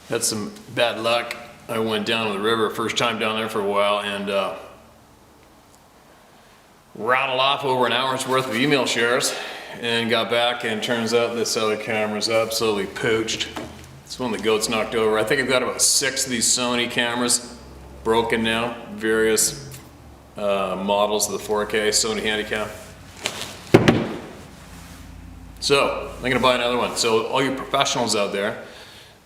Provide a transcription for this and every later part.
Had some bad luck. I went down to the river, first time down there for a while, and rattled off over an hour's worth of email shares and got back, and turns out this other camera's absolutely poached. It's one of the goats knocked over. I think I've got about 6 of these Sony cameras broken now, various models of the 4K Sony Handycam. So I'm gonna buy another one. So all you professionals out there,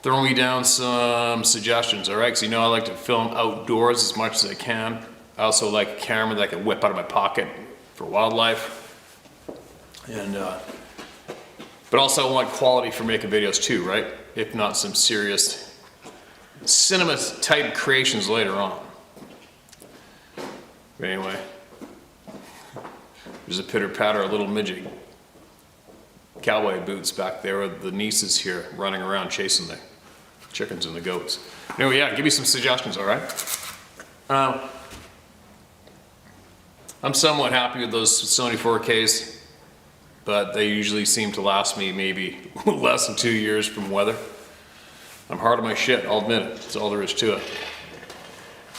throw me down some suggestions, all right? Because you know I like to film outdoors as much as I can. I also like a camera that I can whip out of my pocket for wildlife. And, but also I want quality for making videos too, right? If not some serious cinema type creations later on. But anyway, there's a pitter patter of little midget cowboy boots back there with the nieces here running around chasing the chickens and the goats. Anyway, yeah, give me some suggestions, all right? I'm somewhat happy with those Sony 4Ks, but they usually seem to last me maybe less than 2 years from weather. I'm hard on my shit, I'll admit it. That's all there is to it.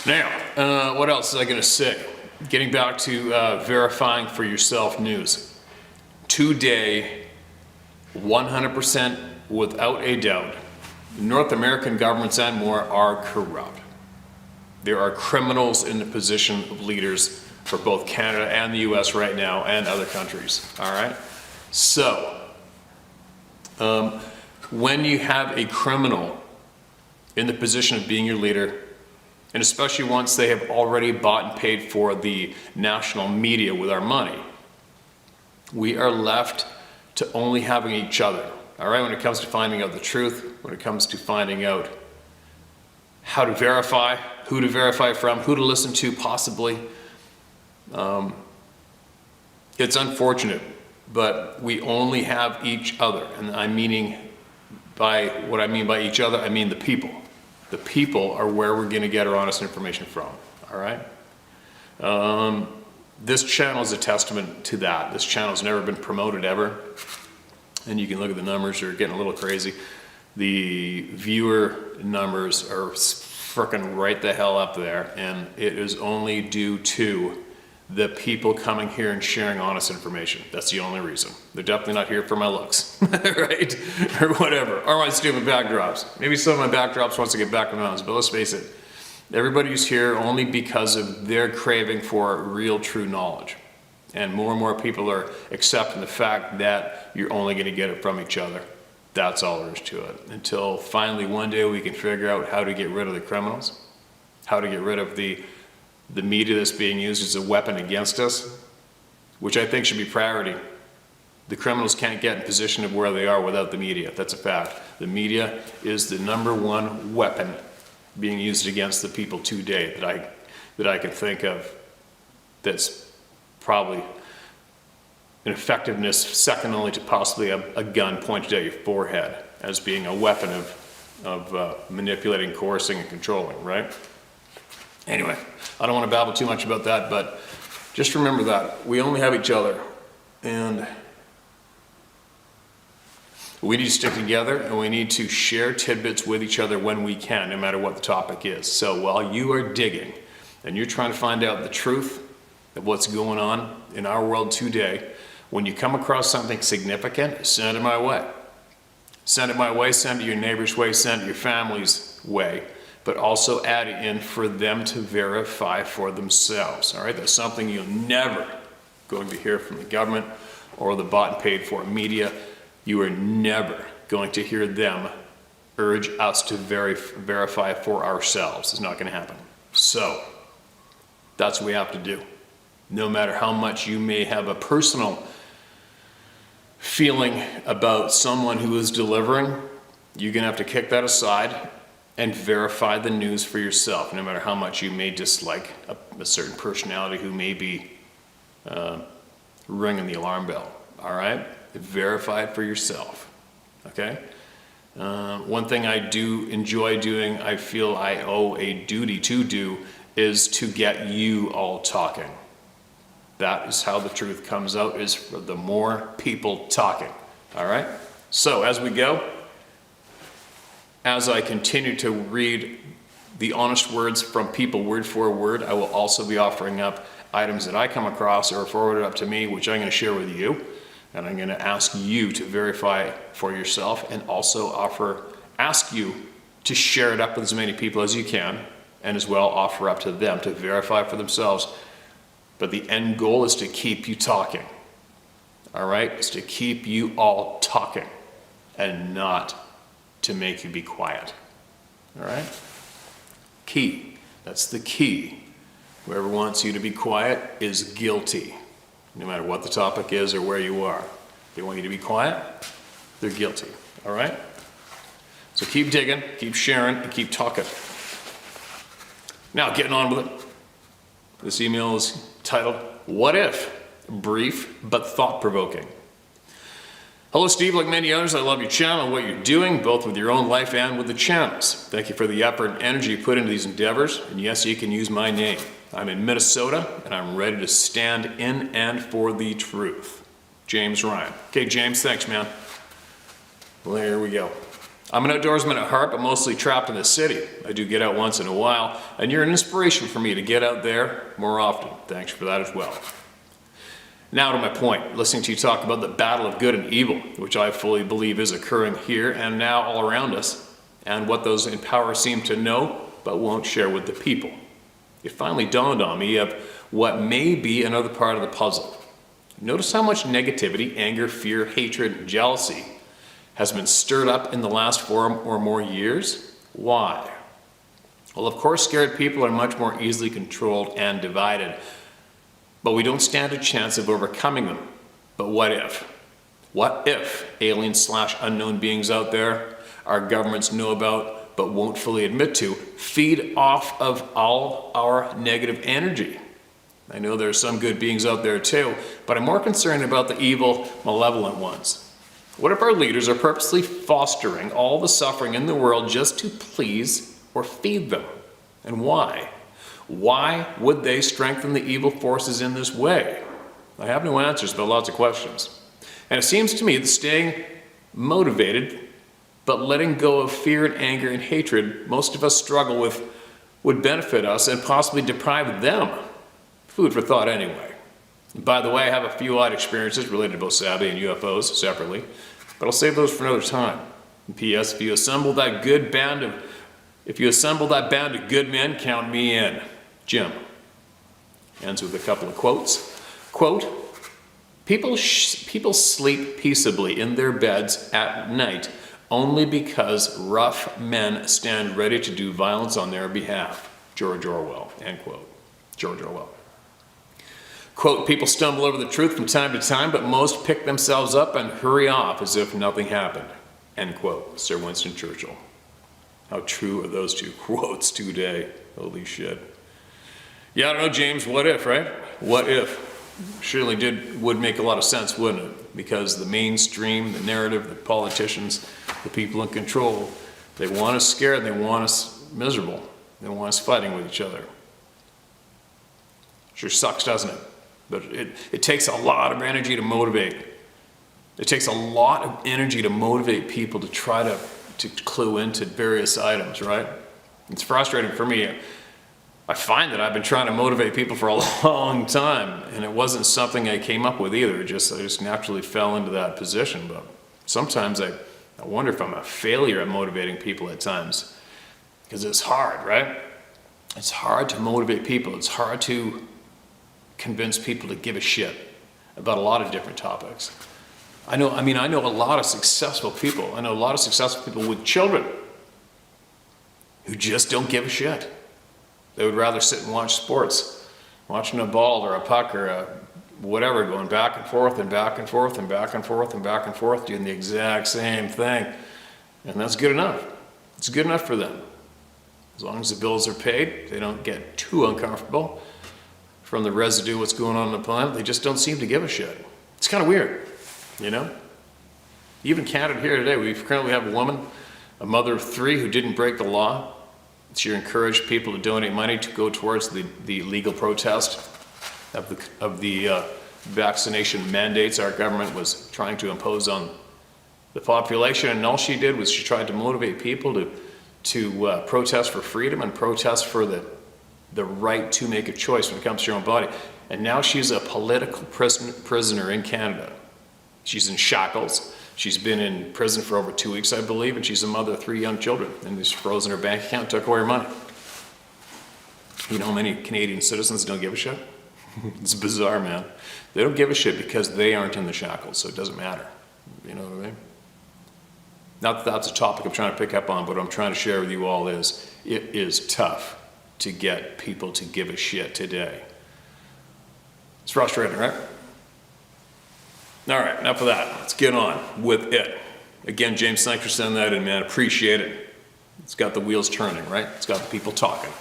Now, what else was I gonna say? Getting back to verifying for yourself news. Today, 100% without a doubt, North American governments and more are corrupt. There are criminals in the position of leaders for both Canada and the US right now, and other countries, all right? So, when you have a criminal in the position of being your leader, and especially once they have already bought and paid for the national media with our money, we are left to only having each other, all right? When it comes to finding out the truth, when it comes to finding out how to verify, who to verify from, who to listen to possibly. It's unfortunate, but we only have each other, and what I mean by each other, I mean the people. The people are where we're gonna get our honest information from, all right? This channel is a testament to that. This channel's never been promoted ever, and you can look at the numbers, they're getting a little crazy. The viewer numbers are frickin' right the hell up there, and it is only due to the people coming here and sharing honest information. That's the only reason. They're definitely not here for my looks, right? Or whatever, or my stupid backdrops. Maybe some of my backdrops once I get back in the mountains, but let's face it, everybody's here only because of their craving for real, true knowledge. And more people are accepting the fact that you're only gonna get it from each other. That's all there is to it. Until finally one day we can figure out how to get rid of the criminals, how to get rid of the media that's being used as a weapon against us, which I think should be priority. The criminals can't get in position of where they are without the media. That's a fact. The media is the #1 weapon being used against the people today that I can think of that's probably an effectiveness second only to possibly a gun pointed at your forehead as being a weapon of manipulating, coercing, and controlling, right? Anyway, I don't want to babble too much about that, but just remember that we only have each other, and we need to stick together, and we need to share tidbits with each other when we can, no matter what the topic is. So while you are digging and you're trying to find out the truth of what's going on in our world today, when you come across something significant, send it my way. Send it my way, send it your neighbor's way, send it your family's way, but also add it in for them to verify for themselves, all right? That's something you're never going to hear from the government or the bought and paid for media. You are never going to hear them urge us to verify for ourselves. It's not gonna happen. So, that's what we have to do. No matter how much you may have a personal feeling about someone who is delivering, you're gonna have to kick that aside and verify the news for yourself, no matter how much you may dislike a certain personality who may be ringing the alarm bell, all right? Verify it for yourself, okay? One thing I do enjoy doing, I feel I owe a duty to do, is to get you all talking. That is how the truth comes out, is for the more people talking, all right? So as we go, as I continue to read the honest words from people word for word, I will also be offering up items that I come across or forwarded up to me, which I'm going to share with you. And I'm going to ask you to verify for yourself, and also ask you to share it up with as many people as you can, and as well offer up to them to verify for themselves. But the end goal is to keep you talking. All right? It's to keep you all talking and not to make you be quiet. All right? Key. That's the key. Whoever wants you to be quiet is guilty, no matter what the topic is or where you are. If they want you to be quiet, they're guilty. All right? So keep digging, keep sharing, and keep talking. Now, getting on with it. This email is titled, What If? Brief but thought-provoking. Hello, Steve. Like many others, I love your channel and what you're doing, both with your own life and with the channels. Thank you for the effort and energy you put into these endeavors. And yes, you can use my name. I'm in Minnesota, and I'm ready to stand in and for the truth. James Ryan. Okay, James, thanks, man. Well, here we go. I'm an outdoorsman at heart, but mostly trapped in the city. I do get out once in a while, and you're an inspiration for me to get out there more often. Thanks for that as well. Now to my point, listening to you talk about the battle of good and evil, which I fully believe is occurring here and now all around us, and what those in power seem to know, but won't share with the people. It finally dawned on me of what may be another part of the puzzle. Notice how much negativity, anger, fear, hatred, and jealousy has been stirred up in the last 4 or more years. Why? Well, of course, scared people are much more easily controlled and divided, but we don't stand a chance of overcoming them. But what if? What if alien/unknown beings out there our governments know about but won't fully admit to feed off of all our negative energy? I know there are some good beings out there too, but I'm more concerned about the evil, malevolent ones. What if our leaders are purposely fostering all the suffering in the world just to please or feed them? And why? Why would they strengthen the evil forces in this way? I have no answers, but lots of questions. And it seems to me that staying motivated, but letting go of fear and anger and hatred most of us struggle with would benefit us and possibly deprive them. Food for thought anyway. And by the way, I have a few odd experiences related to both Savvy and UFOs separately, but I'll save those for another time. And P.S. If you assemble that band of good men, count me in. Jim. Ends with a couple of quotes. Quote, people sleep peaceably in their beds at night only because rough men stand ready to do violence on their behalf. George Orwell. End quote. George Orwell. Quote, people stumble over the truth from time to time, but most pick themselves up and hurry off as if nothing happened. End quote. Sir Winston Churchill. How true are those two quotes today? Holy shit. Yeah, I don't know, James, what if, right? What if? Surely would make a lot of sense, wouldn't it? Because the mainstream, the narrative, the politicians, the people in control, they want us scared, they want us miserable, they want us fighting with each other. Sure sucks, doesn't it? But it takes a lot of energy to motivate. It takes a lot of energy to motivate people to try to clue into various items, right? It's frustrating for me. I find that I've been trying to motivate people for a long time, and it wasn't something I came up with either. I just naturally fell into that position. But sometimes I wonder if I'm a failure at motivating people at times, because it's hard, right? It's hard to motivate people. It's hard to convince people to give a shit about a lot of different topics. I know a lot of successful people. I know a lot of successful people with children who just don't give a shit. They would rather sit and watch sports, watching a ball or a puck or a whatever, going back and forth and back and forth and back and forth and back and forth, doing the exact same thing. And that's good enough. It's good enough for them. As long as the bills are paid, they don't get too uncomfortable from the residue of what's going on the planet. They just don't seem to give a shit. It's kind of weird, you know? Even Canada here today, we currently have a woman, a mother of 3, who didn't break the law. She encouraged people to donate money to go towards the legal protest of the vaccination mandates our government was trying to impose on the population, and all she did was she tried to motivate people to protest for freedom and protest for the right to make a choice when it comes to your own body. And now she's a political prisoner in Canada. She's in shackles. She's been in prison for over 2 weeks, I believe, and she's the mother of 3 young children. And he's frozen her bank account, took away her money. You know how many Canadian citizens don't give a shit? It's bizarre, man. They don't give a shit because they aren't in the shackles, so it doesn't matter. You know what I mean? Not that that's a topic I'm trying to pick up on, but what I'm trying to share with you all is, it is tough to get people to give a shit today. It's frustrating, right? All right, enough of that. Let's get on with it. Again, James, thanks for sending that in, man. Appreciate it. It's got the wheels turning, right? It's got the people talking.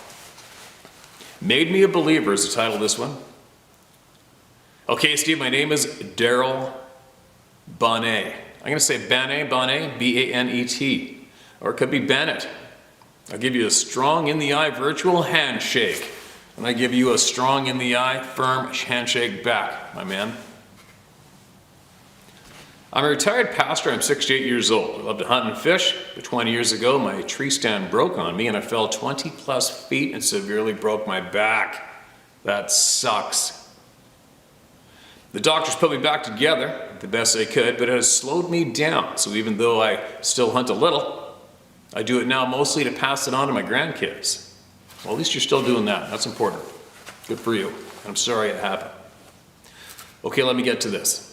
Made Me a Believer is the title of this one. Okay, Steve, my name is Daryl Bonnet. I'm going to say Bonnet, B-A-N-E-T. Or it could be Bennett. I'll give you a strong in-the-eye virtual handshake. And I give you a strong in-the-eye firm handshake back, my man. I'm a retired pastor. I'm 68 years old. I love to hunt and fish, but 20 years ago, my tree stand broke on me and I fell 20 plus feet and severely broke my back. That sucks. The doctors put me back together the best they could, but it has slowed me down. So even though I still hunt a little, I do it now mostly to pass it on to my grandkids. Well, at least you're still doing that. That's important. Good for you. I'm sorry it happened. Okay, let me get to this.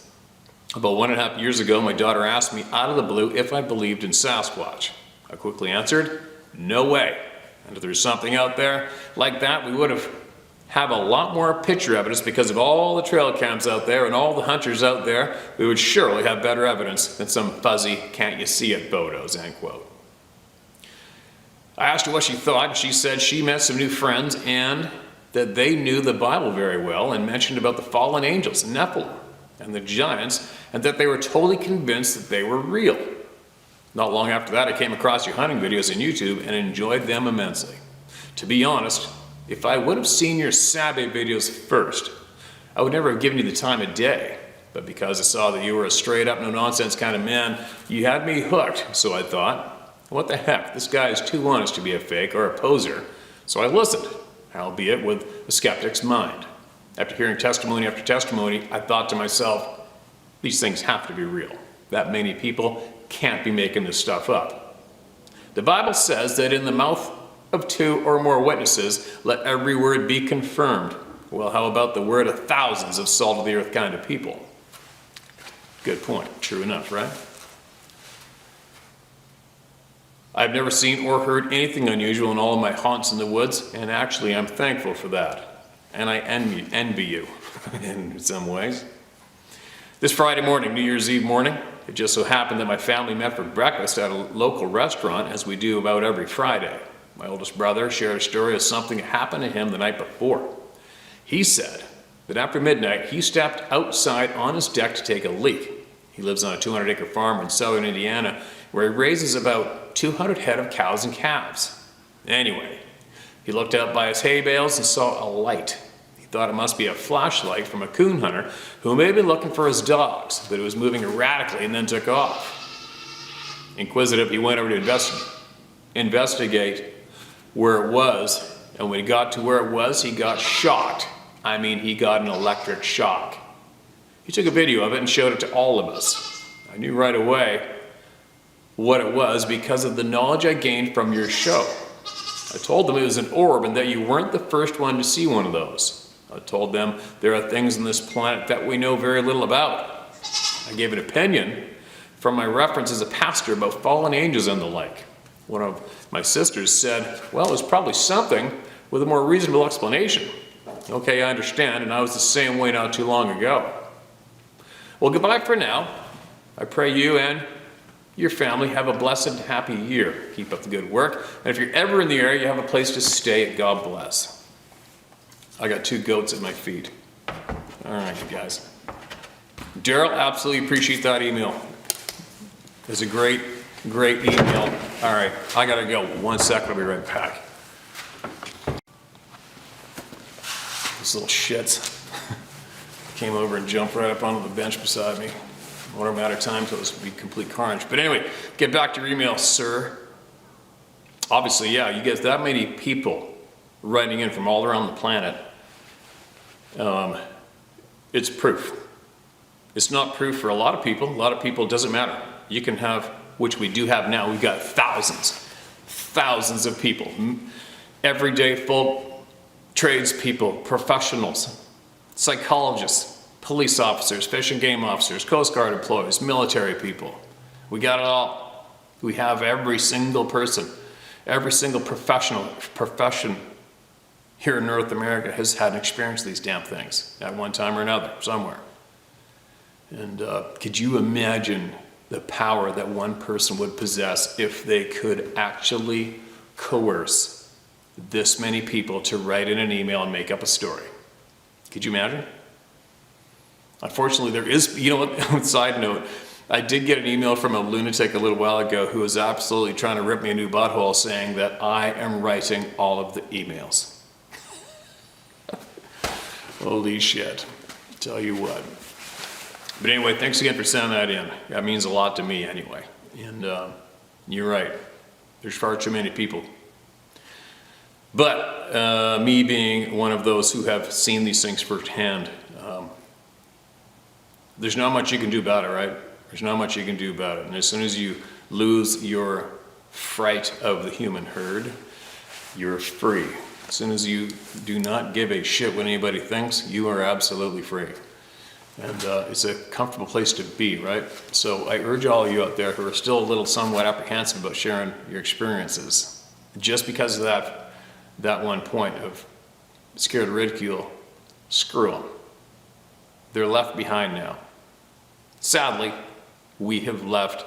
About 1.5 years ago, my daughter asked me out of the blue if I believed in Sasquatch. I quickly answered, no way. And if there's something out there like that, we would have a lot more picture evidence because of all the trail cams out there and all the hunters out there. We would surely have better evidence than some fuzzy can't you see it photos, end quote. I asked her what she thought, and she said she met some new friends and that they knew the Bible very well and mentioned about the fallen angels, Nephilim, and the giants, and that they were totally convinced that they were real. Not long after that, I came across your hunting videos on YouTube and enjoyed them immensely. To be honest, if I would have seen your Saturday videos first, I would never have given you the time of day. But because I saw that you were a straight up, no nonsense kind of man, you had me hooked. So I thought, what the heck, this guy is too honest to be a fake or a poser. So I listened, albeit with a skeptic's mind. After hearing testimony after testimony, I thought to myself, these things have to be real. That many people can't be making this stuff up. The Bible says that in the mouth of 2 or more witnesses, let every word be confirmed. Well, how about the word of thousands of salt of the earth kind of people? Good point. True enough, right? I've never seen or heard anything unusual in all of my haunts in the woods, and actually I'm thankful for that. And I envy you in some ways. This Friday morning, New Year's Eve morning, it just so happened that my family met for breakfast at a local restaurant, as we do about every Friday. My oldest brother shared a story of something that happened to him the night before. He said that after midnight, he stepped outside on his deck to take a leak. He lives on a 200-acre farm in southern Indiana, where he raises about 200 head of cows and calves. Anyway, he looked out by his hay bales and saw a light. He thought it must be a flashlight from a coon hunter who may have been looking for his dogs, but it was moving erratically and then took off. Inquisitive, he went over to investigate where it was, and when he got to where it was, he got shocked. I mean, he got an electric shock. He took a video of it and showed it to all of us. I knew right away what it was because of the knowledge I gained from your show. I told them it was an orb and that you weren't the first one to see one of those. I told them there are things on this planet that we know very little about. I gave an opinion from my reference as a pastor about fallen angels and the like. One of my sisters said, well, it's probably something with a more reasonable explanation. Okay, I understand, and I was the same way not too long ago. Well, goodbye for now. I pray you and your family have a blessed and happy year. Keep up the good work. And if you're ever in the area, you have a place to stay. God bless. I got 2 goats at my feet. All right, you guys. Daryl, absolutely appreciate that email. It's a great email. All right, I gotta go. 1 second, I'll be right back. These little shits came over and jumped right up onto the bench beside me. What a matter of time till this would be complete carnage. But anyway, get back to your email, sir. Obviously, yeah, you get that many people writing in from all around the planet. It's proof. It's not proof for a lot of people. A lot of people, it doesn't matter. You can have, which we do have now, we've got thousands of people. Everyday folk, tradespeople, professionals, psychologists, police officers, fish and game officers, Coast Guard employees, military people. We got it all. We have every single person, every single profession here in North America has had an experience these damn things at one time or another, somewhere. And could you imagine the power that one person would possess if they could actually coerce this many people to write in an email and make up a story? Could you imagine? Unfortunately, there is, you know what, side note, I did get an email from a lunatic a little while ago who was absolutely trying to rip me a new butthole saying that I am writing all of the emails. Holy shit, tell you what. But anyway, thanks again for sending that in. That means a lot to me anyway. And you're right, there's far too many people. But me being one of those who have seen these things firsthand, there's not much you can do about it, right? There's not much you can do about it. And as soon as you lose your fright of the human herd, you're free. As soon as you do not give a shit what anybody thinks, you are absolutely free. And it's a comfortable place to be, right? So I urge all of you out there who are still a little somewhat apprehensive about sharing your experiences, just because of that one point of scared of ridicule, screw them. They're left behind now. Sadly, we have left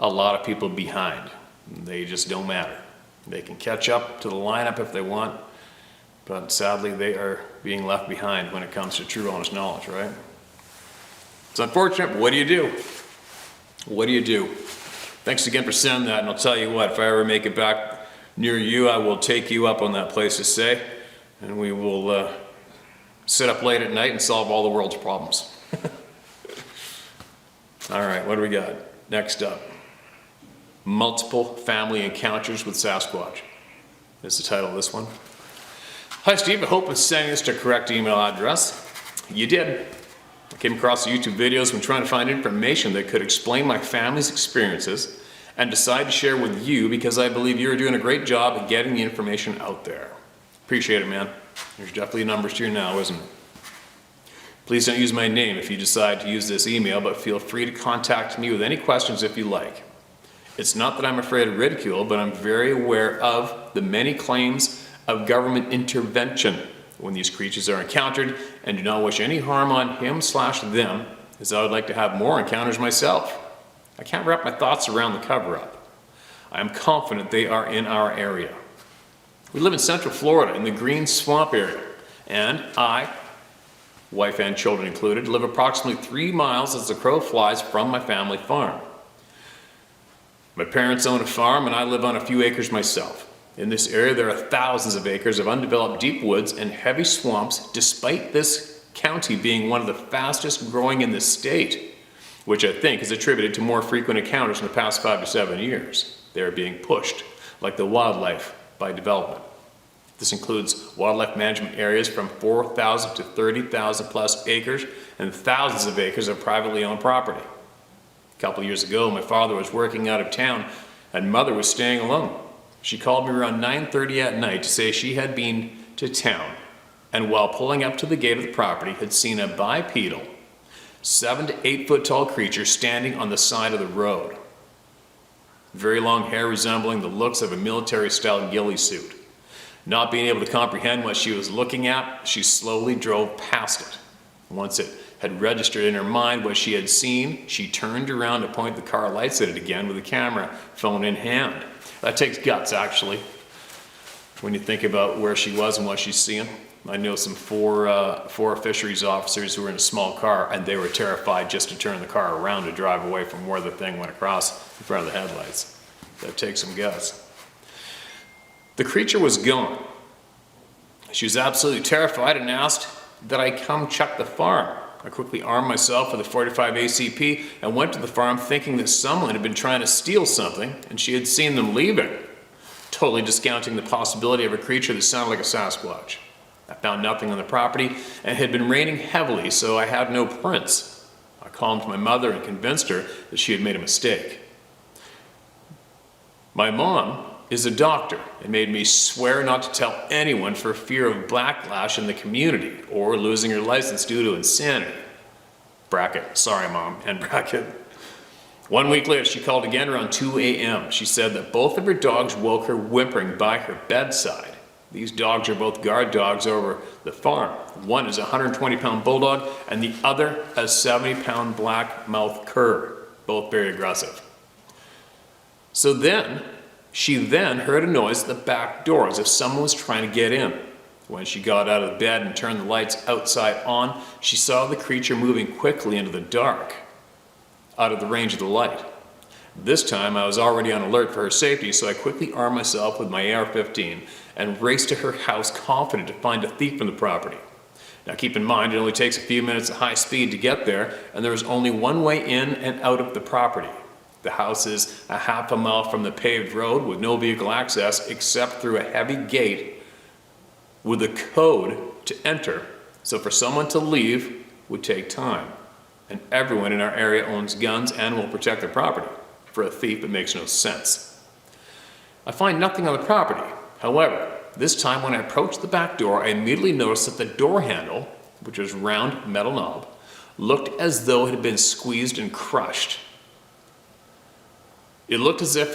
a lot of people behind. They just don't matter. They can catch up to the lineup if they want, but sadly they are being left behind when it comes to true, honest knowledge, right? It's unfortunate, but what do you do? What do you do? Thanks again for sending that, and I'll tell you what, if I ever make it back near you, I will take you up on that place to stay, and we will sit up late at night and solve all the world's problems. All right, what do we got? Next up, multiple family encounters with Sasquatch. That's the title of this one. Hi Steve, I hope I'm sending this to the correct email address. You did. I came across the YouTube videos when trying to find information that could explain my family's experiences and decided to share with you because I believe you're doing a great job at getting the information out there. Appreciate it, man. There's definitely numbers to you now, isn't it? Please don't use my name if you decide to use this email, but feel free to contact me with any questions if you like. It's not that I'm afraid of ridicule, but I'm very aware of the many claims of government intervention when these creatures are encountered and do not wish any harm on him/them, as I would like to have more encounters myself. I can't wrap my thoughts around the cover-up. I am confident they are in our area. We live in Central Florida in the Green Swamp area, and I, wife and children included, live approximately 3 miles as the crow flies from my family farm. My parents own a farm and I live on a few acres myself. In this area there are thousands of acres of undeveloped deep woods and heavy swamps, despite this county being one of the fastest growing in the state, which I think is attributed to more frequent encounters in the past 5 to 7 years. They are being pushed, like the wildlife, by development. This includes wildlife management areas from 4,000 to 30,000 plus acres and thousands of acres of privately owned property. A couple years ago, my father was working out of town and mother was staying alone. She called me around 9:30 at night to say she had been to town and while pulling up to the gate of the property had seen a bipedal, 7 to 8 foot tall creature standing on the side of the road. Very long hair resembling the looks of a military style ghillie suit. Not being able to comprehend what she was looking at, she slowly drove past it. Once it had registered in her mind what she had seen, she turned around to point the car lights at it again with a camera phone in hand. That takes guts, actually, when you think about where she was and what she's seeing. I know some four fisheries officers who were in a small car and they were terrified just to turn the car around to drive away from where the thing went across in front of the headlights. That takes some guts. The creature was gone. She was absolutely terrified and asked that I come check the farm. I quickly armed myself with a .45 ACP and went to the farm thinking that someone had been trying to steal something and she had seen them leaving, totally discounting the possibility of a creature that sounded like a Sasquatch. I found nothing on the property and it had been raining heavily, so I had no prints. I calmed my mother and convinced her that she had made a mistake. My mom is a doctor and made me swear not to tell anyone for fear of backlash in the community or losing her license due to insanity. Bracket, sorry mom, end bracket. 1 week later, she called again around 2 a.m. She said that both of her dogs woke her whimpering by her bedside. These dogs are both guard dogs over the farm. One is a 120-pound bulldog and the other a 70-pound black-mouthed cur, both very aggressive. She then heard a noise at the back door as if someone was trying to get in. When she got out of bed and turned the lights outside on, she saw the creature moving quickly into the dark, out of the range of the light. This time I was already on alert for her safety, so I quickly armed myself with my AR-15 and raced to her house confident to find a thief from the property. Now keep in mind, it only takes a few minutes at high speed to get there, and there is only one way in and out of the property. The house is a half a mile from the paved road with no vehicle access except through a heavy gate with a code to enter. So for someone to leave would take time. And everyone in our area owns guns and will protect their property. For a thief, it makes no sense. I find nothing on the property. However, this time when I approached the back door, I immediately noticed that the door handle, which was a round metal knob, looked as though it had been squeezed and crushed. It looked as if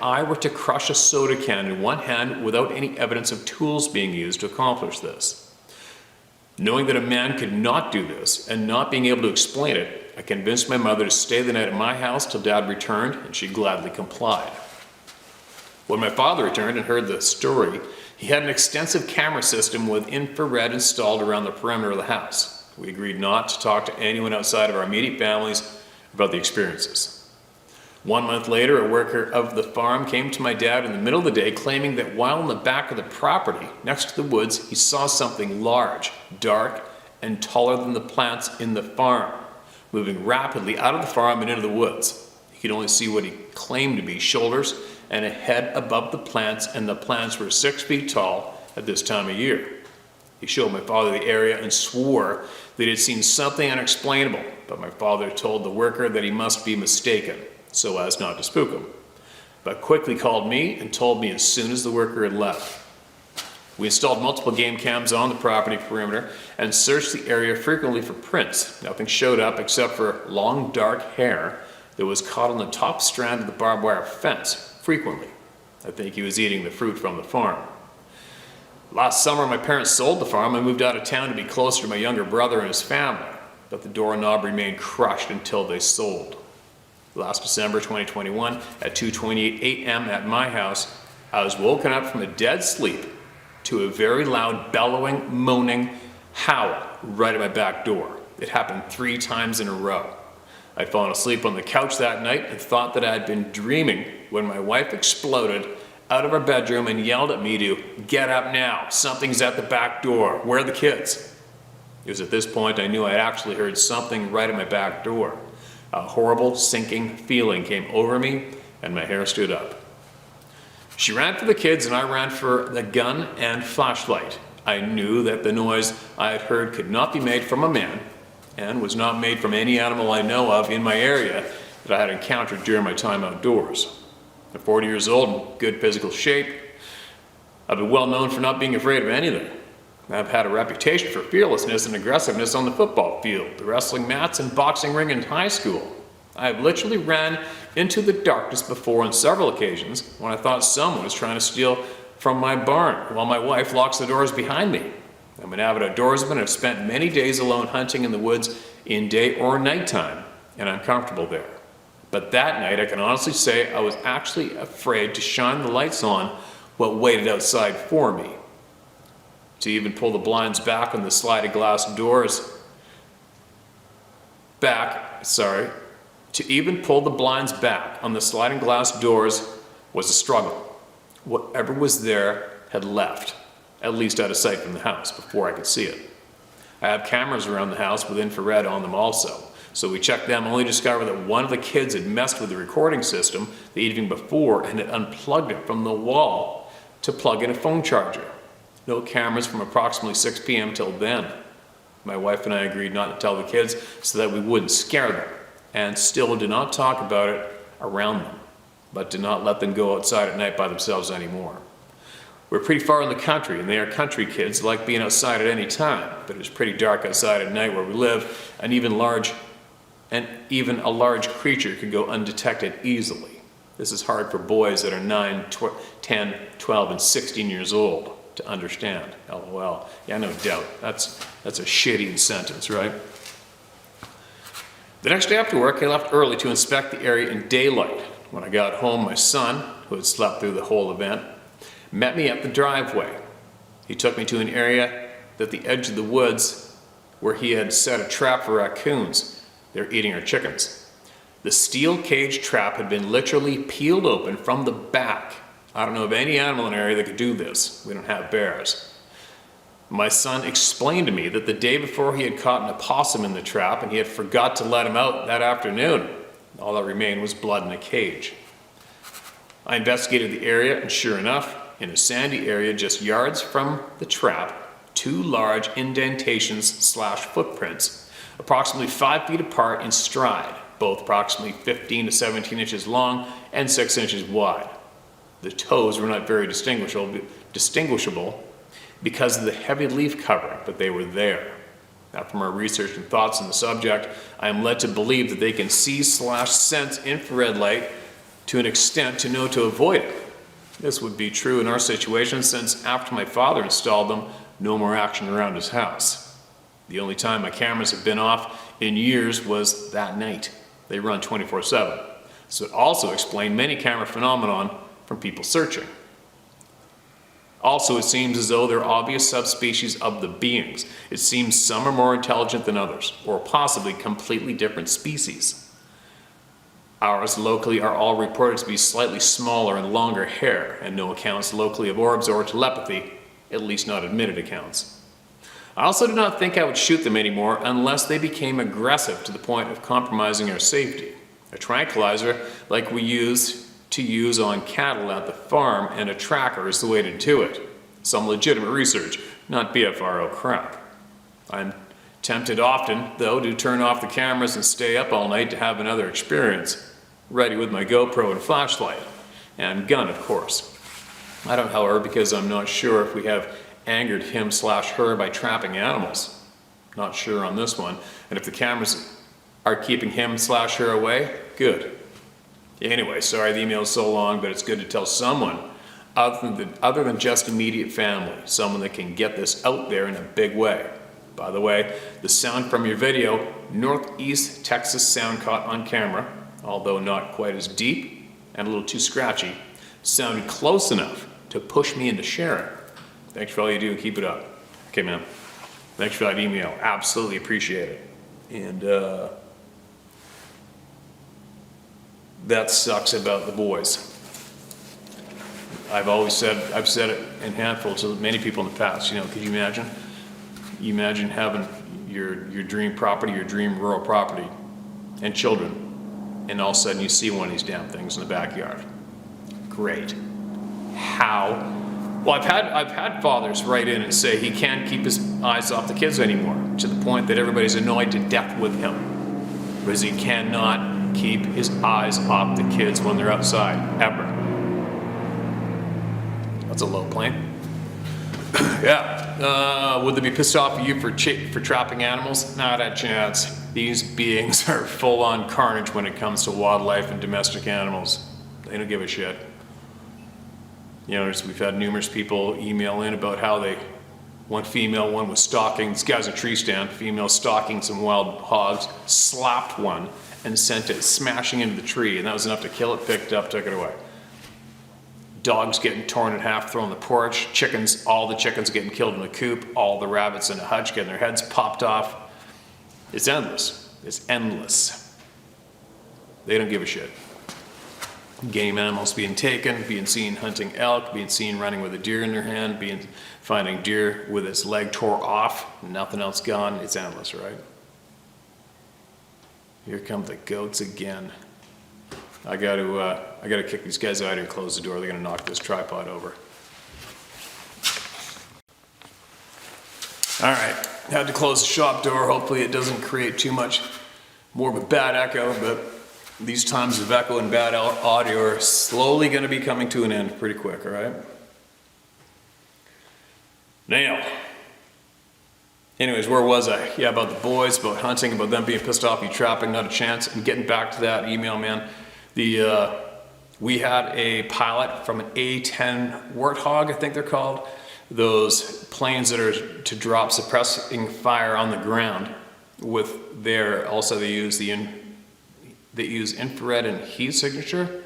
I were to crush a soda can in one hand without any evidence of tools being used to accomplish this. Knowing that a man could not do this and not being able to explain it, I convinced my mother to stay the night at my house till Dad returned, and she gladly complied. When my father returned and heard the story, he had an extensive camera system with infrared installed around the perimeter of the house. We agreed not to talk to anyone outside of our immediate families about the experiences. 1 month later, a worker of the farm came to my dad in the middle of the day claiming that while in the back of the property, next to the woods, he saw something large, dark, and taller than the plants in the farm, moving rapidly out of the farm and into the woods. He could only see what he claimed to be shoulders and a head above the plants, and the plants were 6 feet tall at this time of year. He showed my father the area and swore that he had seen something unexplainable, but my father told the worker that he must be mistaken, so as not to spook him, but quickly called me and told me as soon as the worker had left. We installed multiple game cams on the property perimeter and searched the area frequently for prints. Nothing showed up except for long dark hair that was caught on the top strand of the barbed wire fence frequently. I think he was eating the fruit from the farm. Last summer, my parents sold the farm and moved out of town to be closer to my younger brother and his family, but the doorknob remained crushed until they sold. Last December 2021, at 2:28 a.m. at my house, I was woken up from a dead sleep to a very loud bellowing, moaning howl right at my back door. It happened 3 times in a row. I'd fallen asleep on the couch that night and thought that I had been dreaming when my wife exploded out of our bedroom and yelled at me to get up now, something's at the back door, where are the kids? It was at this point I knew I had actually heard something right at my back door. A horrible sinking feeling came over me and my hair stood up. She ran for the kids and I ran for the gun and flashlight. I knew that the noise I had heard could not be made from a man and was not made from any animal I know of in my area that I had encountered during my time outdoors. I'm 40 years old, in good physical shape. I've been well known for not being afraid of anything. I've had a reputation for fearlessness and aggressiveness on the football field, the wrestling mats, and boxing ring in high school. I have literally ran into the darkness before on several occasions when I thought someone was trying to steal from my barn while my wife locks the doors behind me. I'm an avid outdoorsman and have spent many days alone hunting in the woods in day or nighttime, and I'm comfortable there. But that night, I can honestly say I was actually afraid to shine the lights on what waited outside for me. To even pull the blinds back on the sliding glass doors was a struggle. Whatever was there had left, at least out of sight from the house before I could see it. I have cameras around the house with infrared on them also. So we checked them, only discovered that one of the kids had messed with the recording system the evening before and had unplugged it from the wall to plug in a phone charger. No cameras from approximately 6 p.m. till then. My wife and I agreed not to tell the kids so that we wouldn't scare them, and still did not talk about it around them, but did not let them go outside at night by themselves anymore. We're pretty far in the country, and they are country kids, like being outside at any time, but it's pretty dark outside at night where we live, and even a large creature can go undetected easily. This is hard for boys that are 9, 10, 12, and 16 years old to understand. LOL. Yeah, no doubt. That's a shitty sentence, right? The next day after work, I left early to inspect the area in daylight. When I got home, my son, who had slept through the whole event, met me at the driveway. He took me to an area at the edge of the woods where he had set a trap for raccoons. They're eating our chickens. The steel cage trap had been literally peeled open from the back. I don't know of any animal in the area that could do this. We don't have bears. My son explained to me that the day before he had caught an opossum in the trap and he had forgot to let him out that afternoon. All that remained was blood in a cage. I investigated the area, and sure enough, in a sandy area just yards from the trap, 2 large indentations / footprints, approximately 5 feet apart in stride, both approximately 15 to 17 inches long and 6 inches wide. The toes were not very distinguishable because of the heavy leaf covering, but they were there. Now, from our research and thoughts on the subject, I am led to believe that they can see / sense infrared light to an extent to know to avoid it. This would be true in our situation since after my father installed them, no more action around his house. The only time my cameras have been off in years was that night. They run 24/7. So it also explained many camera phenomenon from people searching. Also, it seems as though they're obvious subspecies of the beings. It seems some are more intelligent than others, or possibly completely different species. Ours locally are all reported to be slightly smaller and longer hair, and no accounts locally of orbs or telepathy, at least not admitted accounts. I also do not think I would shoot them anymore unless they became aggressive to the point of compromising our safety. A tranquilizer like we used to use on cattle at the farm and a tracker is the way to do it. Some legitimate research, not BFRO crap. I'm tempted often, though, to turn off the cameras and stay up all night to have another experience, ready with my GoPro and flashlight, and gun, of course. I don't, however, because I'm not sure if we have angered him / her by trapping animals. Not sure on this one, and if the cameras are keeping him / her away, good. Anyway, sorry the email is so long, but it's good to tell someone other than just immediate family, someone that can get this out there in a big way. By the way, the sound from your video, Northeast Texas sound caught on camera, although not quite as deep and a little too scratchy, sounded close enough to push me into sharing. Thanks for all you do, keep it up. Okay, man. Thanks for that email, absolutely appreciate it. And that sucks about the boys. I've said it in handful to many people in the past, could you imagine? You imagine having your dream property, your dream rural property, and children, and all of a sudden you see one of these damn things in the backyard. Great. How? Well, I've had fathers write in and say he can't keep his eyes off the kids anymore, to the point that everybody's annoyed to death with him, because he cannot keep his eyes off the kids when they're outside, ever. That's a low plane. Yeah. Would they be pissed off at you for trapping animals? Not a chance. These beings are full-on carnage when it comes to wildlife and domestic animals. They don't give a shit. We've had numerous people email in about how one female, one was stalking, this guy's a tree stand, female stalking some wild hogs, slapped one, and sent it smashing into the tree, and that was enough to kill it, picked up, took it away. Dogs getting torn in half, thrown on the porch, chickens, all the chickens getting killed in the coop, all the rabbits in the hutch getting their heads popped off. It's endless. It's endless. They don't give a shit. game animals being taken, being seen hunting elk, being seen running with a deer in their hand, finding deer with its leg tore off, nothing else gone. It's endless, right? Here come the goats again. I gotta kick these guys out here and close the door. They're gonna knock this tripod over. All right, had to close the shop door. Hopefully it doesn't create too much more of a bad echo, but these times of echo and bad audio are slowly gonna be coming to an end pretty quick, all right? Now, anyways, where was I? Yeah, about the boys, about hunting, about them being pissed off, you trapping, not a chance. And getting back to that email, man, we had a pilot from an A-10 Warthog, I think they're called, those planes that are to drop suppressing fire on the ground. With their, also they use infrared and heat signature.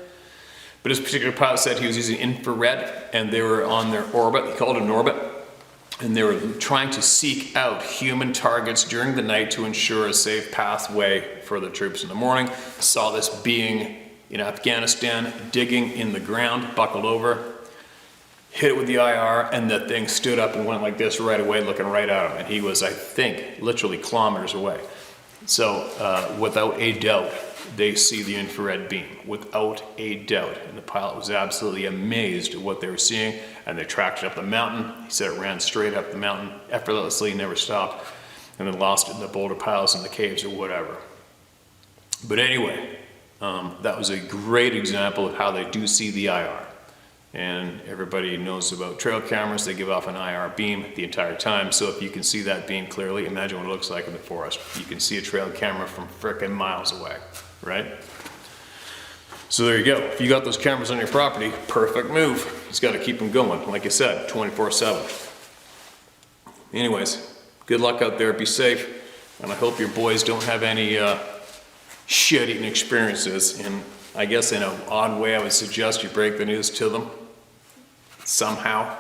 But this particular pilot said he was using infrared, and they were on their orbit. He called it an orbit. And they were trying to seek out human targets during the night to ensure a safe pathway for the troops in the morning. Saw this being in Afghanistan, digging in the ground, buckled over, hit it with the IR, and the thing stood up and went like this right away, looking right at him. And he was, I think, literally kilometers away. So without a doubt, they see the infrared beam, without a doubt. And the pilot was absolutely amazed at what they were seeing, and they tracked it up the mountain. He said it ran straight up the mountain, effortlessly, never stopped, and then lost it in the boulder piles and the caves or whatever. But anyway, that was a great example of how they do see the IR. And everybody knows about trail cameras. They give off an IR beam the entire time. So if you can see that beam clearly, imagine what it looks like in the forest. You can see a trail camera from frickin' miles away, right? So there you go. If you got those cameras on your property, perfect move. Just got to keep them going, like I said, 24/7. Anyways, good luck out there. Be safe. And I hope your boys don't have any shit-eating experiences. And I guess in an odd way, I would suggest you break the news to them. Somehow,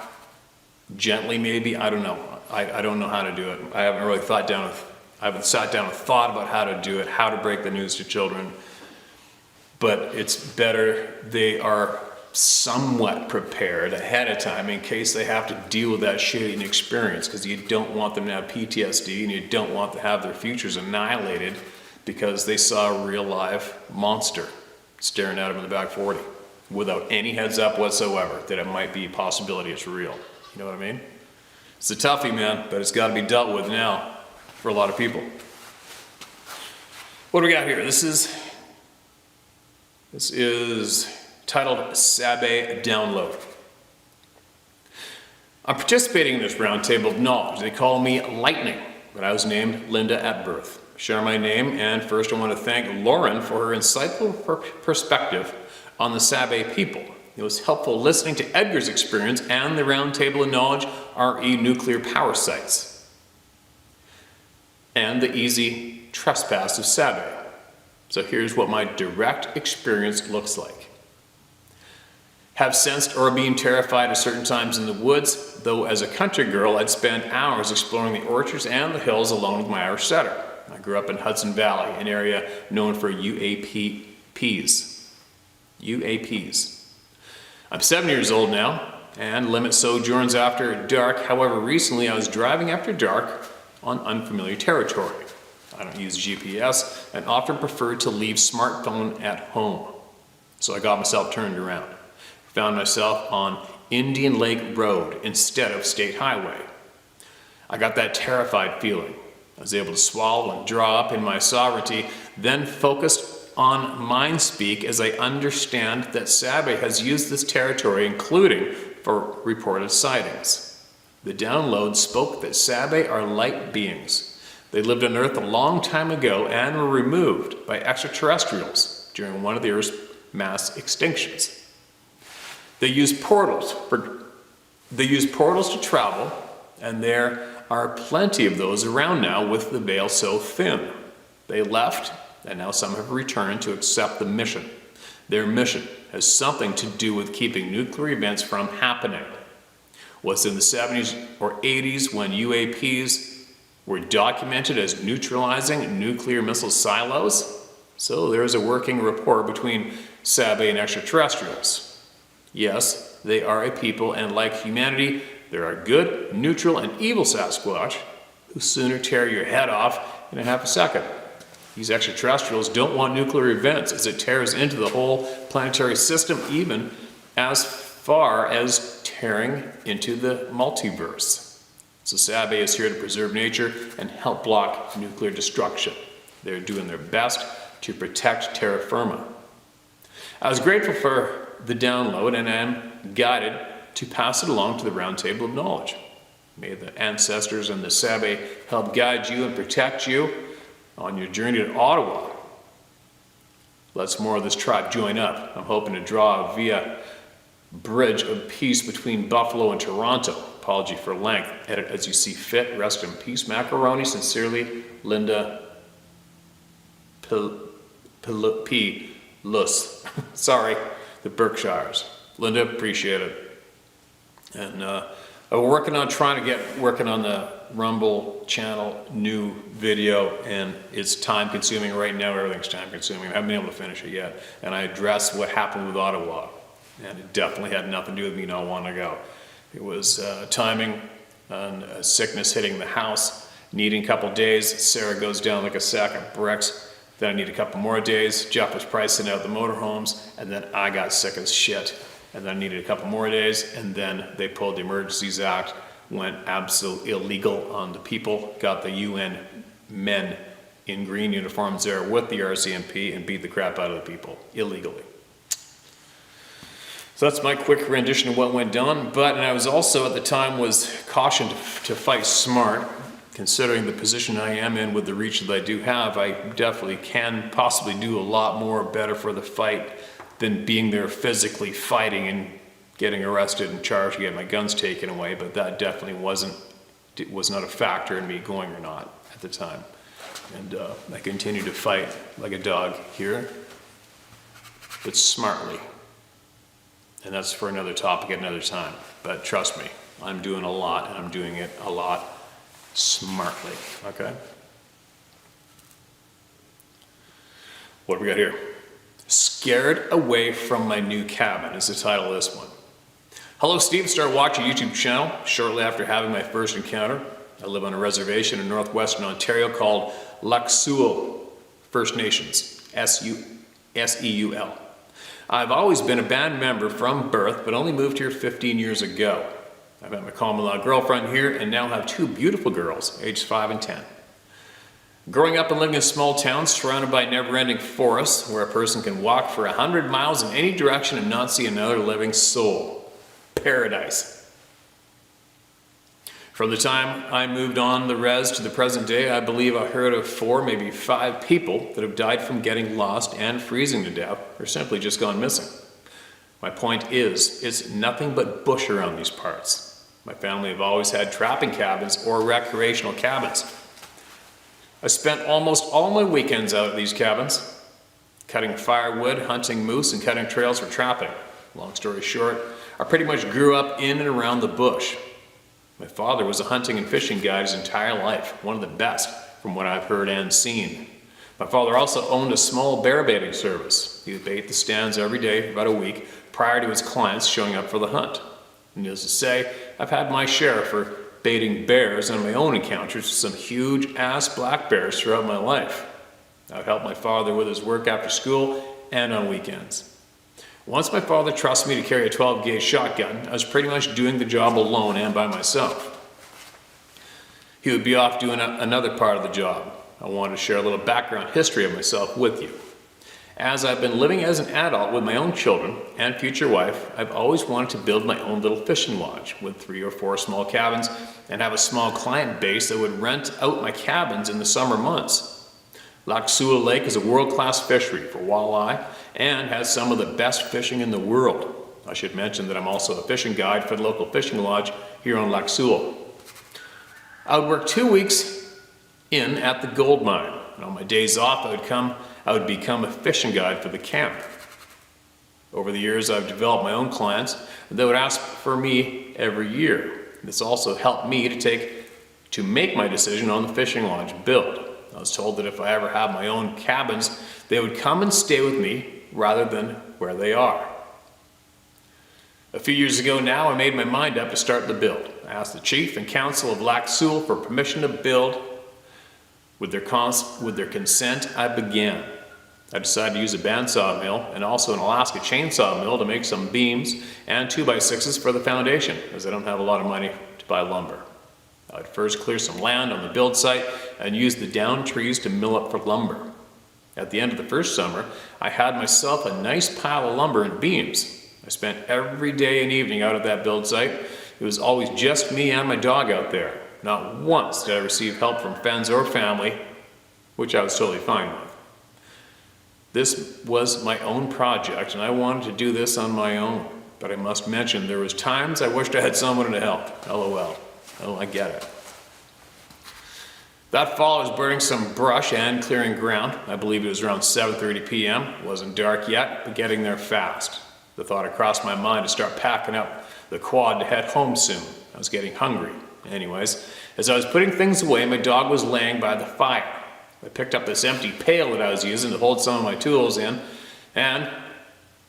gently maybe, I don't know. I don't know how to do it. I haven't really sat down and thought about how to do it, how to break the news to children. But it's better they are somewhat prepared ahead of time in case they have to deal with that shitty experience, because you don't want them to have PTSD and you don't want to have their futures annihilated because they saw a real live monster staring at them in the back 40 without any heads up whatsoever that it might be a possibility it's real. You know what I mean? It's a toughie, man, but it's got to be dealt with now for a lot of people. What do we got here? This is titled Sabe Download. I'm participating in this roundtable of knowledge. They call me Lightning, but I was named Linda at birth. Share my name, and first I want to thank Lauren for her insightful perspective on the Sabe people. It was helpful listening to Edgar's experience and the roundtable of knowledge, RE nuclear power sites, and the easy trespass of Sabe. So here's what my direct experience looks like. Have sensed or been terrified at certain times in the woods, though as a country girl I'd spend hours exploring the orchards and the hills alone with my Irish setter. I grew up in Hudson Valley, an area known for UAPs. I'm 7 years old now and limit sojourns after dark. However, recently I was driving after dark on unfamiliar territory. I don't use GPS and often prefer to leave smartphone at home. So I got myself turned around. Found myself on Indian Lake Road instead of State Highway. I got that terrified feeling. I was able to swallow and draw up in my sovereignty, then focused on mind speak as I understand that Sabe has used this territory, including for reported sightings. The download spoke that Sabe are light beings. They lived on Earth a long time ago and were removed by extraterrestrials during one of the Earth's mass extinctions. They use portals to travel, and there are plenty of those around now with the veil so thin. They left, and now some have returned to accept the mission. Their mission has something to do with keeping nuclear events from happening. Was in the 70s or 80s when UAPs were documented as neutralizing nuclear missile silos. So there is a working rapport between Sabe and extraterrestrials. Yes, they are a people, and like humanity, there are good, neutral, and evil Sasquatch who sooner tear your head off in a half a second. These extraterrestrials don't want nuclear events as it tears into the whole planetary system, even as far as tearing into the multiverse. So Sabe is here to preserve nature and help block nuclear destruction. They're doing their best to protect terra firma. I was grateful for the download and am guided to pass it along to the round table of knowledge. May the ancestors and the Sabe help guide you and protect you on your journey to Ottawa. Let's more of this tribe join up. I'm hoping to draw via bridge of peace between Buffalo and Toronto. Apology for length. Edit as you see fit. Rest in peace, macaroni. Sincerely, Linda P. Luss. Sorry, the Berkshires. Linda, appreciate it. And we're working on the Rumble channel new video, and it's time consuming right now. Everything's time consuming. I haven't been able to finish it yet. And I addressed what happened with Ottawa, and it definitely had nothing to do with me not wanting to go. It was timing and sickness hitting the house, needing a couple days. Sarah goes down like a sack of bricks. Then I need a couple more days. Jeff was pricing out the motorhomes, and then I got sick as shit. And then I needed a couple more days, and then they pulled the Emergencies Act, went absolutely illegal on the people, got the UN men in green uniforms there with the RCMP and beat the crap out of the people illegally. So that's my quick rendition of what went down, and I was also at the time was cautioned to fight smart. Considering the position I am in with the reach that I do have, I definitely can possibly do a lot more better for the fight than being there physically fighting and getting arrested and charged and getting my guns taken away, but that definitely was not a factor in me going or not at the time. And I continue to fight like a dog here, but smartly. And that's for another topic at another time. But trust me, I'm doing a lot, and I'm doing it a lot smartly, okay? What do we got here? Scared Away from My New Cabin is the title of this one. Hello, Steve. Started watching a YouTube channel shortly after having my first encounter. I live on a reservation in northwestern Ontario called Laksul First Nations, S-E-U-L. I've always been a band member from birth, but only moved here 15 years ago. I met my common-law girlfriend here and now have two beautiful girls, aged 5 and 10. Growing up and living in a small town surrounded by never-ending forests where a person can walk for 100 miles in any direction and not see another living soul. Paradise. From the time I moved on the res to the present day, I believe I heard of 4, maybe 5 people that have died from getting lost and freezing to death or simply just gone missing. My point is, it's nothing but bush around these parts. My family have always had trapping cabins or recreational cabins. I spent almost all my weekends out at these cabins, cutting firewood, hunting moose, and cutting trails for trapping. Long story short, I pretty much grew up in and around the bush. My father was a hunting and fishing guide his entire life, one of the best from what I've heard and seen. My father also owned a small bear baiting service. He would bait the stands every day for about a week prior to his clients showing up for the hunt. Needless to say, I've had my share for baiting bears on my own encounters with some huge-ass black bears throughout my life. I would help my father with his work after school and on weekends. Once my father trusted me to carry a 12-gauge shotgun, I was pretty much doing the job alone and by myself. He would be off doing another part of the job. I wanted to share a little background history of myself with you. As I've been living as an adult with my own children and future wife, I've always wanted to build my own little fishing lodge with 3 or 4 small cabins and have a small client base that would rent out my cabins in the summer months. Lac-Sul Lake is a world-class fishery for walleye and has some of the best fishing in the world. I should mention that I'm also a fishing guide for the local fishing lodge here on Lac-Sul. I would work 2 weeks in at the gold mine, and on my days off I would become a fishing guide for the camp. Over the years I've developed my own clients that would ask for me every year. This also helped me to make my decision on the fishing lodge build. I was told that if I ever have my own cabins, they would come and stay with me rather than where they are. A few years ago now, I made my mind up to start the build. I asked the chief and council of Lac Seul for permission to build. With their consent, I began. I decided to use a bandsaw mill and also an Alaska chainsaw mill to make some beams and 2x6s for the foundation, as I don't have a lot of money to buy lumber. I would first clear some land on the build site and use the downed trees to mill up for lumber. At the end of the first summer, I had myself a nice pile of lumber and beams. I spent every day and evening out at that build site. It was always just me and my dog out there. Not once did I receive help from friends or family, which I was totally fine with. This was my own project, and I wanted to do this on my own. But I must mention, there was times I wished I had someone to help. LOL. Oh, I get it. That fall, I was burning some brush and clearing ground. I believe it was around 7:30 p.m. It wasn't dark yet, but getting there fast. The thought had crossed my mind to start packing up the quad to head home soon. I was getting hungry. Anyways, as I was putting things away, my dog was laying by the fire. I picked up this empty pail that I was using to hold some of my tools in and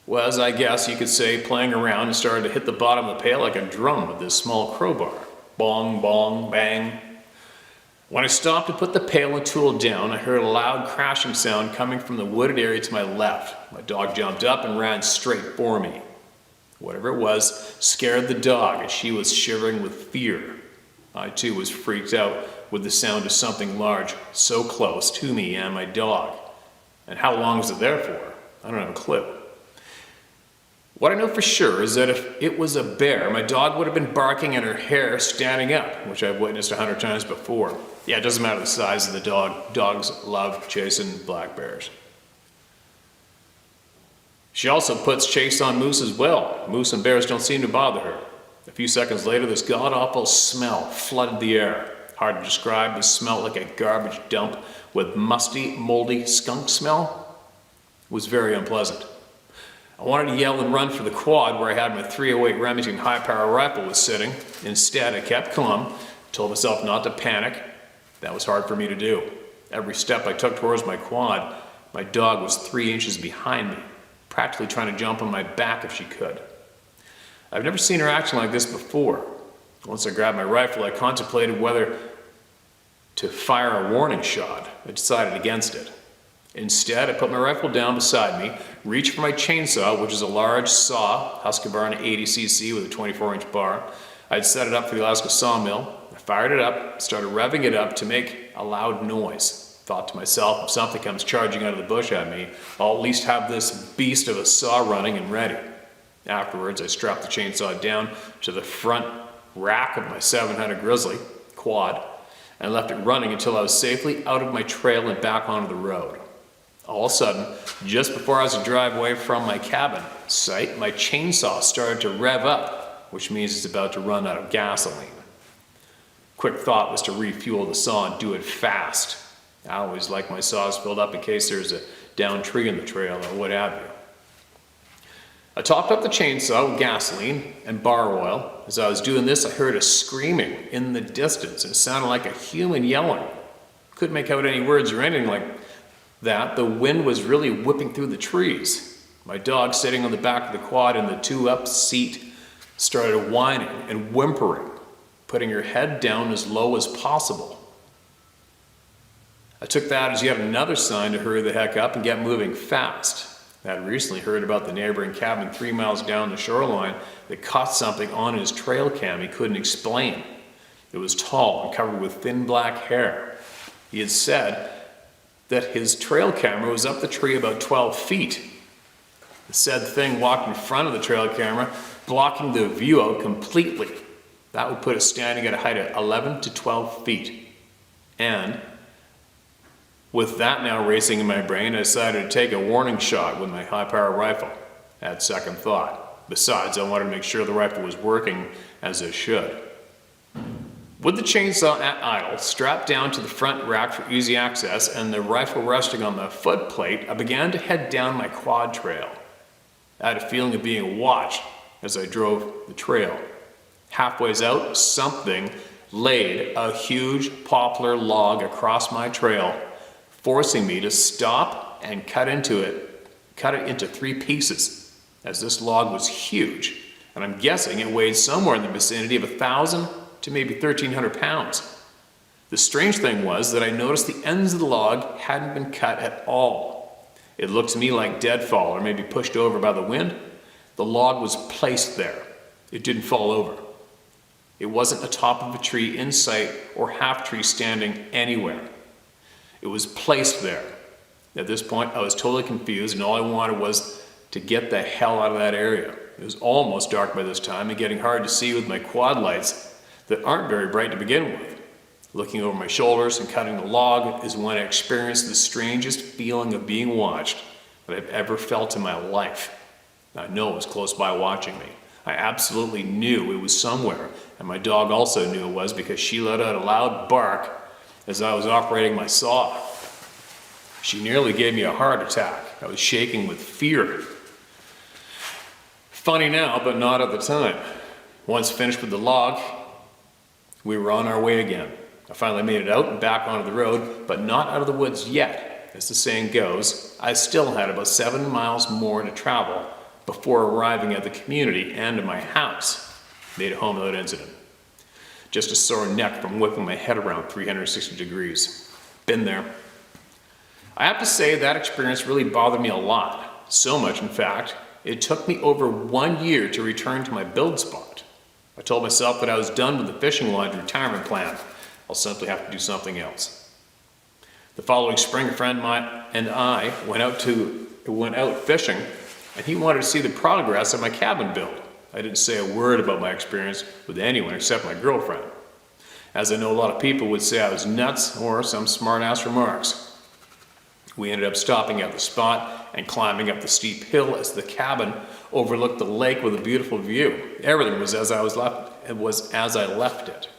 was, I guess you could say, playing around and started to hit the bottom of the pail like a drum with this small crowbar. Bong, bong, bang. When I stopped to put the pail and tool down, I heard a loud crashing sound coming from the wooded area to my left. My dog jumped up and ran straight for me. Whatever it was scared the dog, and she was shivering with fear. I too was freaked out with the sound of something large so close to me and my dog. And how long was it there for? I don't have a clue. What I know for sure is that if it was a bear, my dog would have been barking and her hair standing up, which I've witnessed 100 times before. Yeah, it doesn't matter the size of the dog. Dogs love chasing black bears. She also puts chase on moose as well. Moose and bears don't seem to bother her. A few seconds later, this god-awful smell flooded the air. Hard to describe, it smelled like a garbage dump with musty, moldy skunk smell. It was very unpleasant. I wanted to yell and run for the quad where I had my .308 Remington high-power rifle was sitting. Instead, I kept calm, told myself not to panic. That was hard for me to do. Every step I took towards my quad, my dog was 3 inches behind me, practically trying to jump on my back if she could. I've never seen her acting like this before. Once I grabbed my rifle, I contemplated whether to fire a warning shot. I decided against it. Instead, I put my rifle down beside me, reached for my chainsaw, which is a large saw, Husqvarna 80cc with a 24-inch bar. I'd set it up for the Alaska sawmill. I fired it up, started revving it up to make a loud noise. Thought to myself, if something comes charging out of the bush at me, I'll at least have this beast of a saw running and ready. Afterwards, I strapped the chainsaw down to the front rack of my 700 Grizzly quad and left it running until I was safely out of my trail and back onto the road. All of a sudden, just before I was to drive away from my cabin site, my chainsaw started to rev up, which means it's about to run out of gasoline. Quick thought was to refuel the saw and do it fast. I always like my saws filled up in case there's a downed tree in the trail or what have you. I topped up the chainsaw with gasoline and bar oil. As I was doing this, I heard a screaming in the distance, and it sounded like a human yelling. Couldn't make out any words or anything like that. The wind was really whipping through the trees. My dog, sitting on the back of the quad in the two-up seat, started whining and whimpering, putting her head down as low as possible. I took that as yet another sign to hurry the heck up and get moving fast. I had recently heard about the neighboring cabin 3 miles down the shoreline that caught something on his trail cam he couldn't explain. It was tall and covered with thin black hair. He had said that his trail camera was up the tree about 12 feet. The said thing walked in front of the trail camera, blocking the view out completely. That would put it standing at a height of 11 to 12 feet. And with that now racing in my brain, I decided to take a warning shot with my high-power rifle. I had second thought. Besides, I wanted to make sure the rifle was working as it should. With the chainsaw at idle, strapped down to the front rack for easy access, and the rifle resting on the foot plate, I began to head down my quad trail. I had a feeling of being watched as I drove the trail. Halfway out, something laid a huge poplar log across my trail, forcing me to stop and cut into it cut it into 3 pieces, as this log was huge, and I'm guessing it weighed somewhere in the vicinity of 1,000 to maybe 1,300 pounds. The strange thing was that I noticed the ends of the log hadn't been cut at all. It looked to me like deadfall or maybe pushed over by the wind. The log was placed there. It didn't fall over. It wasn't atop of a tree in sight or half tree standing anywhere. It was placed there. At this point, I was totally confused, and all I wanted was to get the hell out of that area. It was almost dark by this time and getting hard to see with my quad lights that aren't very bright to begin with. Looking over my shoulders and cutting the log is when I experienced the strangest feeling of being watched that I've ever felt in my life. I know it was close by watching me. I absolutely knew it was somewhere, and my dog also knew it was because she let out a loud bark as I was operating my saw. She nearly gave me a heart attack. I was shaking with fear. Funny now, but not at the time. Once finished with the log, we were on our way again. I finally made it out and back onto the road, but not out of the woods yet. As the saying goes, I still had about 7 miles more to travel before arriving at the community and to my house. Made it home without incident. Just a sore neck from whipping my head around 360 degrees. Been there. I have to say that experience really bothered me a lot. So much, in fact, it took me over 1 year to return to my build spot. I told myself that I was done with the fishing lodge retirement plan. I'll simply have to do something else. The following spring, a friend of mine and I went out fishing, and he wanted to see the progress of my cabin build. I didn't say a word about my experience with anyone except my girlfriend, as I know a lot of people would say I was nuts or some smart-ass remarks. We ended up stopping at the spot and climbing up the steep hill as the cabin overlooked the lake with a beautiful view. Everything was as I left it.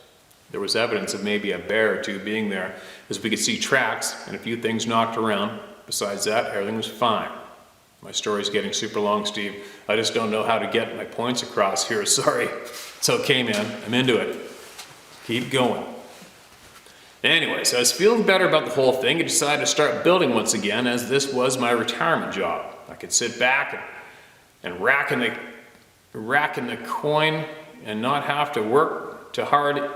There was evidence of maybe a bear or two being there, as we could see tracks and a few things knocked around. Besides that, everything was fine. My story's getting super long, Steve. I just don't know how to get my points across here. Sorry. It's okay, man. I'm into it. Keep going. Anyways, I was feeling better about the whole thing and decided to start building once again, as this was my retirement job. I could sit back and rack in the coin and not have to work too hard.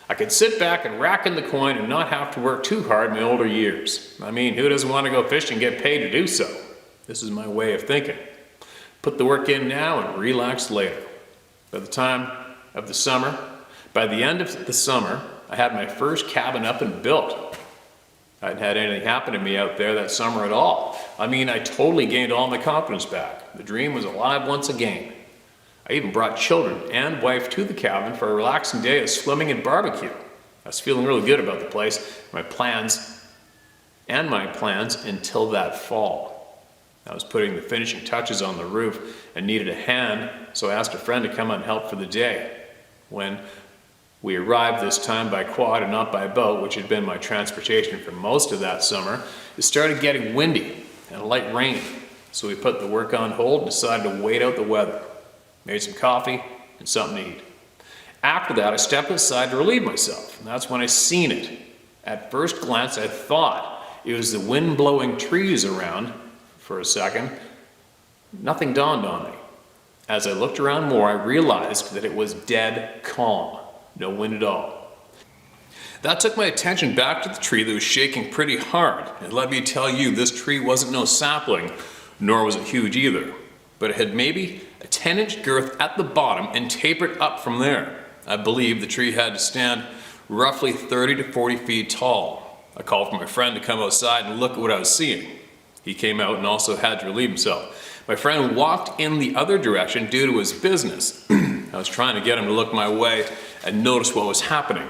I could sit back and rack in the coin and not have to work too hard in my older years. I mean, who doesn't want to go fishing and get paid to do so? This is my way of thinking. Put the work in now and relax later. By the end of the summer, I had my first cabin up and built. I hadn't had anything happen to me out there that summer at all. I mean, I totally gained all my confidence back. The dream was alive once again. I even brought children and wife to the cabin for a relaxing day of swimming and barbecue. I was feeling really good about the place, my plans until that fall. I was putting the finishing touches on the roof and needed a hand, so I asked a friend to come and help for the day. When we arrived this time by quad and not by boat, which had been my transportation for most of that summer, it started getting windy and light rain, so we put the work on hold and decided to wait out the weather. Made some coffee and something to eat. After that, I stepped outside to relieve myself, and that's when I seen it. At first glance, I thought it was the wind blowing trees around for a second. Nothing dawned on me. As I looked around more, I realized that it was dead calm. No wind at all. That took my attention back to the tree that was shaking pretty hard. And let me tell you, this tree wasn't no sapling, nor was it huge either. But it had maybe a 10-inch girth at the bottom and tapered up from there. I believe the tree had to stand roughly 30 to 40 feet tall. I called for my friend to come outside and look at what I was seeing. He came out and also had to relieve himself. My friend walked in the other direction due to his business. I was trying to get him to look my way and notice what was happening.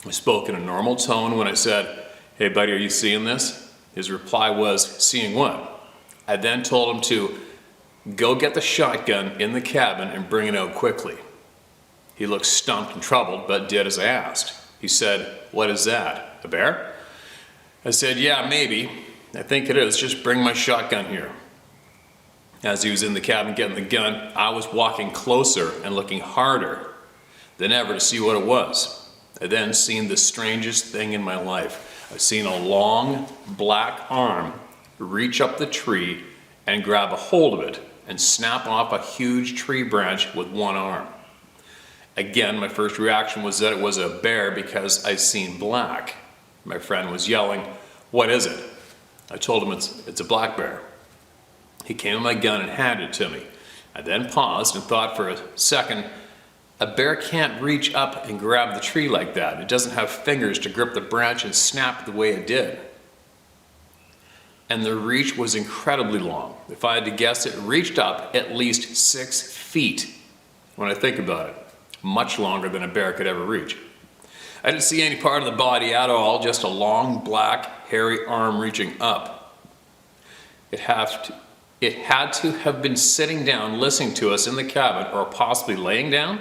I spoke in a normal tone when I said, "Hey buddy, are you seeing this?" His reply was, "Seeing what?" I then told him to go get the shotgun in the cabin and bring it out quickly. He looked stumped and troubled, but did as I asked. He said, "What is that, a bear?" I said, "Yeah, maybe. I think it is. Just bring my shotgun here." As he was in the cabin getting the gun, I was walking closer and looking harder than ever to see what it was. I then seen the strangest thing in my life. I seen a long black arm reach up the tree and grab a hold of it and snap off a huge tree branch with one arm. Again, my first reaction was that it was a bear because I'd seen black. My friend was yelling, "What is it?" I told him it's a black bear. He came with my gun and handed it to me. I then paused and thought for a second, a bear can't reach up and grab the tree like that. It doesn't have fingers to grip the branch and snap the way it did. And the reach was incredibly long. If I had to guess, it reached up at least 6 feet when I think about it. Much longer than a bear could ever reach. I didn't see any part of the body at all, just a long, black, hairy arm reaching up. It had to have been sitting down listening to us in the cabin, or possibly laying down.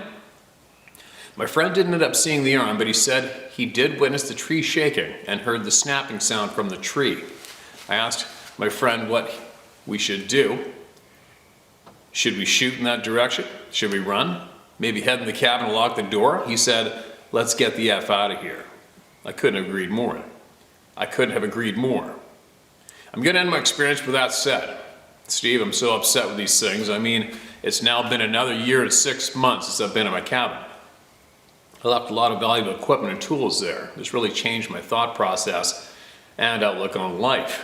My friend didn't end up seeing the arm, but he said he did witness the tree shaking and heard the snapping sound from the tree. I asked my friend what we should do. Should we shoot in that direction? Should we run? Maybe head in the cabin and lock the door? He said, "Let's get the F out of here." I couldn't have agreed more. I'm gonna end my experience with that said. Steve, I'm so upset with these things. I mean, it's now been another year and 6 months since I've been in my cabin. I left a lot of valuable equipment and tools there. This really changed my thought process and outlook on life.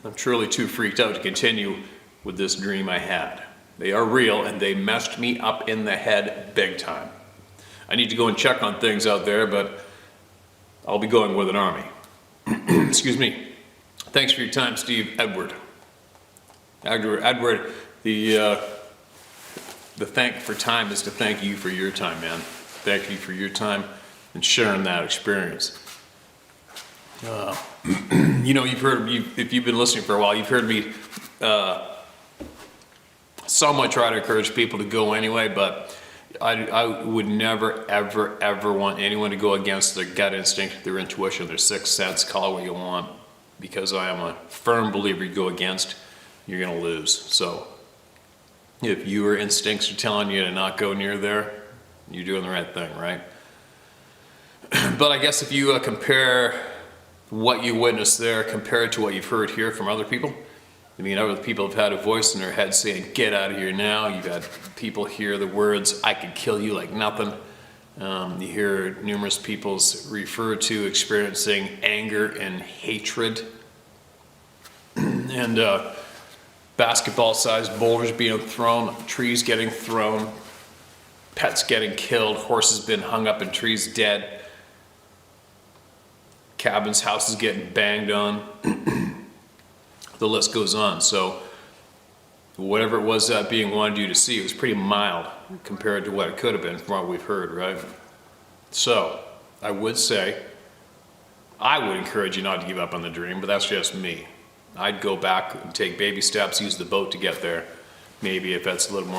I'm truly too freaked out to continue with this dream I had. They are real and they messed me up in the head big time. I need to go and check on things out there, but I'll be going with an army. Excuse me. Thanks for your time, Steve. Edward, the thank for time is to thank you for your time, man. Thank you for your time and sharing that experience. You know, if you've been listening for a while, you've heard me somewhat try to encourage people to go anyway, but I would never, ever, ever want anyone to go against their gut instinct, their intuition, their sixth sense, call it what you want, because I am a firm believer you go against, you're gonna lose. So if your instincts are telling you to not go near there, you're doing the right thing, right? But I guess if you compare what you witnessed there compared to what you've heard here from other people, I mean, other people have had a voice in their head saying, "Get out of here now." You've had people hear the words, "I could kill you like nothing." You hear numerous people refer to experiencing anger and hatred. And basketball-sized boulders being thrown, trees getting thrown, pets getting killed, horses been hung up in trees dead, cabins, houses getting banged on. The list goes on. So whatever it was that being wanted you to see, it was pretty mild compared to what it could have been from what we've heard, right? So I would say, I would encourage you not to give up on the dream, but that's just me. I'd go back and take baby steps, use the boat to get there. Maybe if that's a little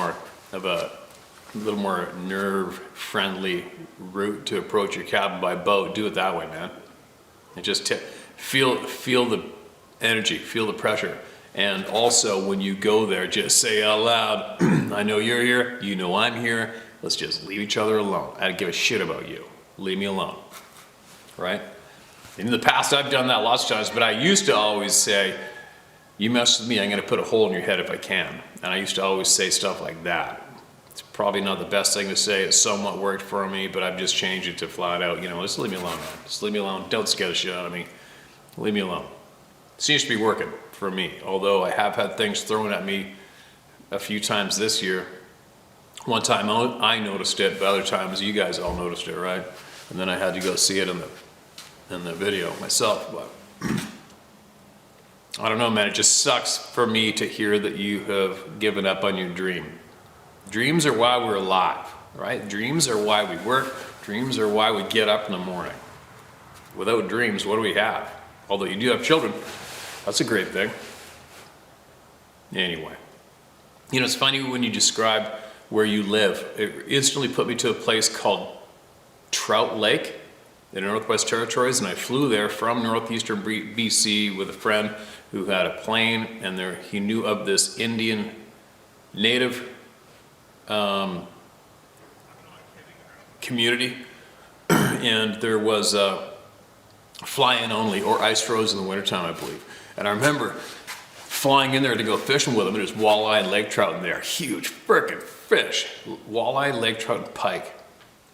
more nerve-friendly route to approach your cabin by boat, do it that way, man. And just feel the energy, feel the pressure. And also when you go there, just say out loud, "I know you're here, you know I'm here, let's just leave each other alone. I don't give a shit about you. Leave me alone." Right? In the past, I've done that lots of times, but I used to always say, "You mess with me, I'm gonna put a hole in your head if I can." And I used to always say stuff like that. It's probably not the best thing to say. It somewhat worked for me, but I've just changed it to flat out, you know, just leave me alone, man. Just leave me alone. Don't scare the shit out of me. Leave me alone. Seems to be working for me, although I have had things thrown at me a few times this year. One time I noticed it, but other times you guys all noticed it, right? And then I had to go see it in the video myself. But I don't know, man, it just sucks for me to hear that you have given up on your dream. Dreams are why we're alive, right? Dreams are why we work. Dreams are why we get up in the morning. Without dreams, what do we have? Although you do have children, that's a great thing. Anyway, you know, it's funny when you describe where you live. It instantly put me to a place called Trout Lake in the Northwest Territories, and I flew there from northeastern BC with a friend who had a plane, and he knew of this Indian native community, and there was fly-in only or ice froze in the wintertime, I believe. And I remember flying in there to go fishing with them, and there's walleye and lake trout in there. Huge frickin' fish. Walleye, lake trout, and pike.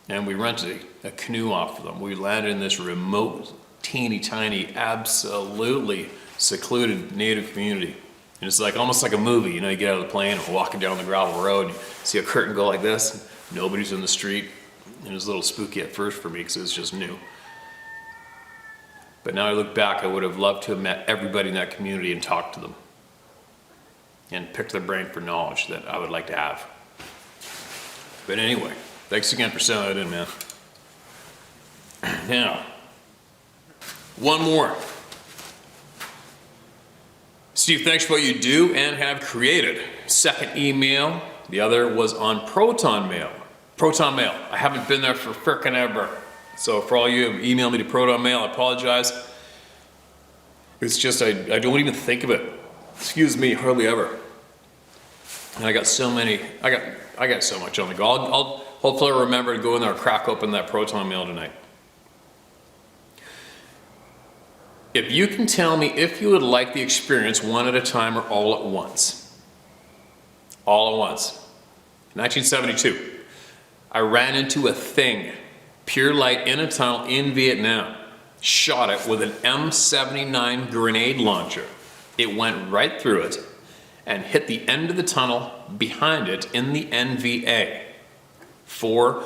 And we rented a canoe off of them. We landed in this remote, teeny tiny, absolutely secluded native community. And it's like almost like a movie, you know, you get out of the plane and walking down the gravel road, and you see a curtain go like this, nobody's in the street. And it was a little spooky at first for me because it was just new. But now I look back, I would have loved to have met everybody in that community and talked to them. And picked their brain for knowledge that I would like to have. But anyway, thanks again for sending that in, man. Now, one more. Steve, thanks for what you do and have created. Second email, the other was on Proton Mail. Proton Mail, I haven't been there for frickin' ever. So for all you who email me to Proton Mail, I apologize. It's just, I don't even think of it. Excuse me, hardly ever. And I got so many, I got so much on the go. I'll hopefully remember to go in there and crack open that Proton Mail tonight. If you can tell me if you would like the experience one at a time or all at once. All at once. 1972, I ran into a thing, pure light in a tunnel in Vietnam. Shot it with an M79 grenade launcher. It went right through it and hit the end of the tunnel behind it in the NVA. 4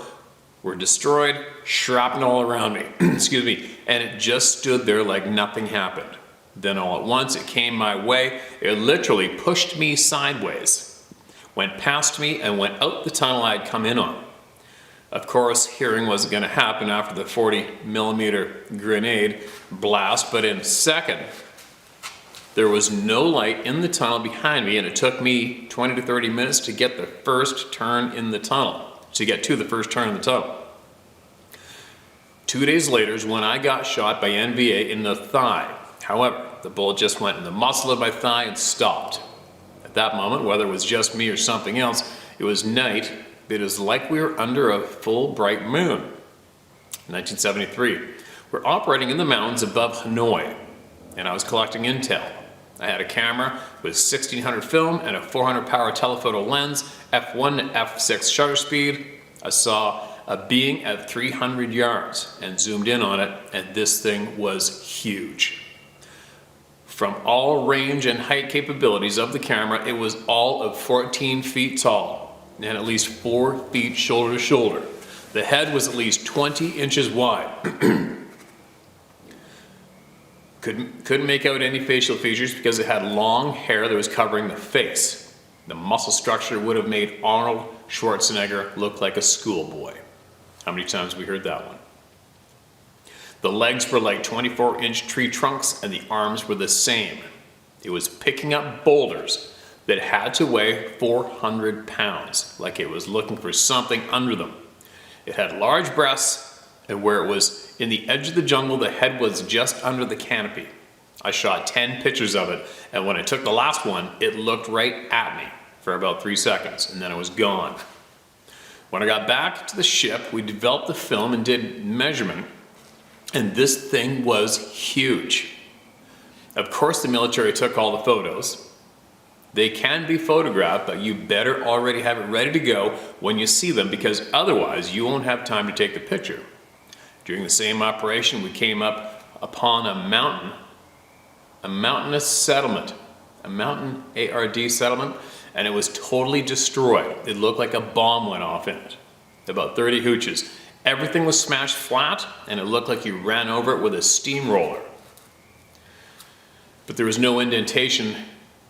were destroyed, shrapnel all around me, excuse me, and it just stood there like nothing happened. Then all at once it came my way, it literally pushed me sideways, went past me and went out the tunnel I'd come in on. Of course, hearing wasn't gonna happen after the 40mm grenade blast, but in a second, there was no light in the tunnel behind me, and it took me 20 to 30 minutes to get the first turn in the tunnel. To get to the first turn in the tunnel. 2 days later is when I got shot by NVA in the thigh. However, the bullet just went in the muscle of my thigh and stopped. At that moment, whether it was just me or something else, it was night, but it was like we were under a full bright moon. 1973, we're operating in the mountains above Hanoi, and I was collecting intel. I had a camera with 1600 film and a 400 power telephoto lens, f1 to f6 shutter speed. I saw a being at 300 yards and zoomed in on it, and this thing was huge. From all range and height capabilities of the camera, it was all of 14 feet tall and at least 4 feet shoulder to shoulder. The head was at least 20 inches wide. Couldn't make out any facial features because it had long hair that was covering the face. The muscle structure would have made Arnold Schwarzenegger look like a schoolboy. How many times have we heard that one? The legs were like 24-inch tree trunks and the arms were the same. It was picking up boulders that had to weigh 400 pounds, like it was looking for something under them. It had large breasts, and where it was in the edge of the jungle, the head was just under the canopy. I shot 10 pictures of it, and when I took the last one, it looked right at me for about 3 seconds, and then it was gone. When I got back to the ship, we developed the film and did measurement, and this thing was huge. Of course, the military took all the photos. They can be photographed, but you better already have it ready to go when you see them, because otherwise you won't have time to take the picture. During the same operation, we came up upon a mountain, a mountainous settlement, a mountain ARD settlement, and it was totally destroyed. It looked like a bomb went off in it. About 30 hooches. Everything was smashed flat, and it looked like you ran over it with a steamroller. But there was no indentation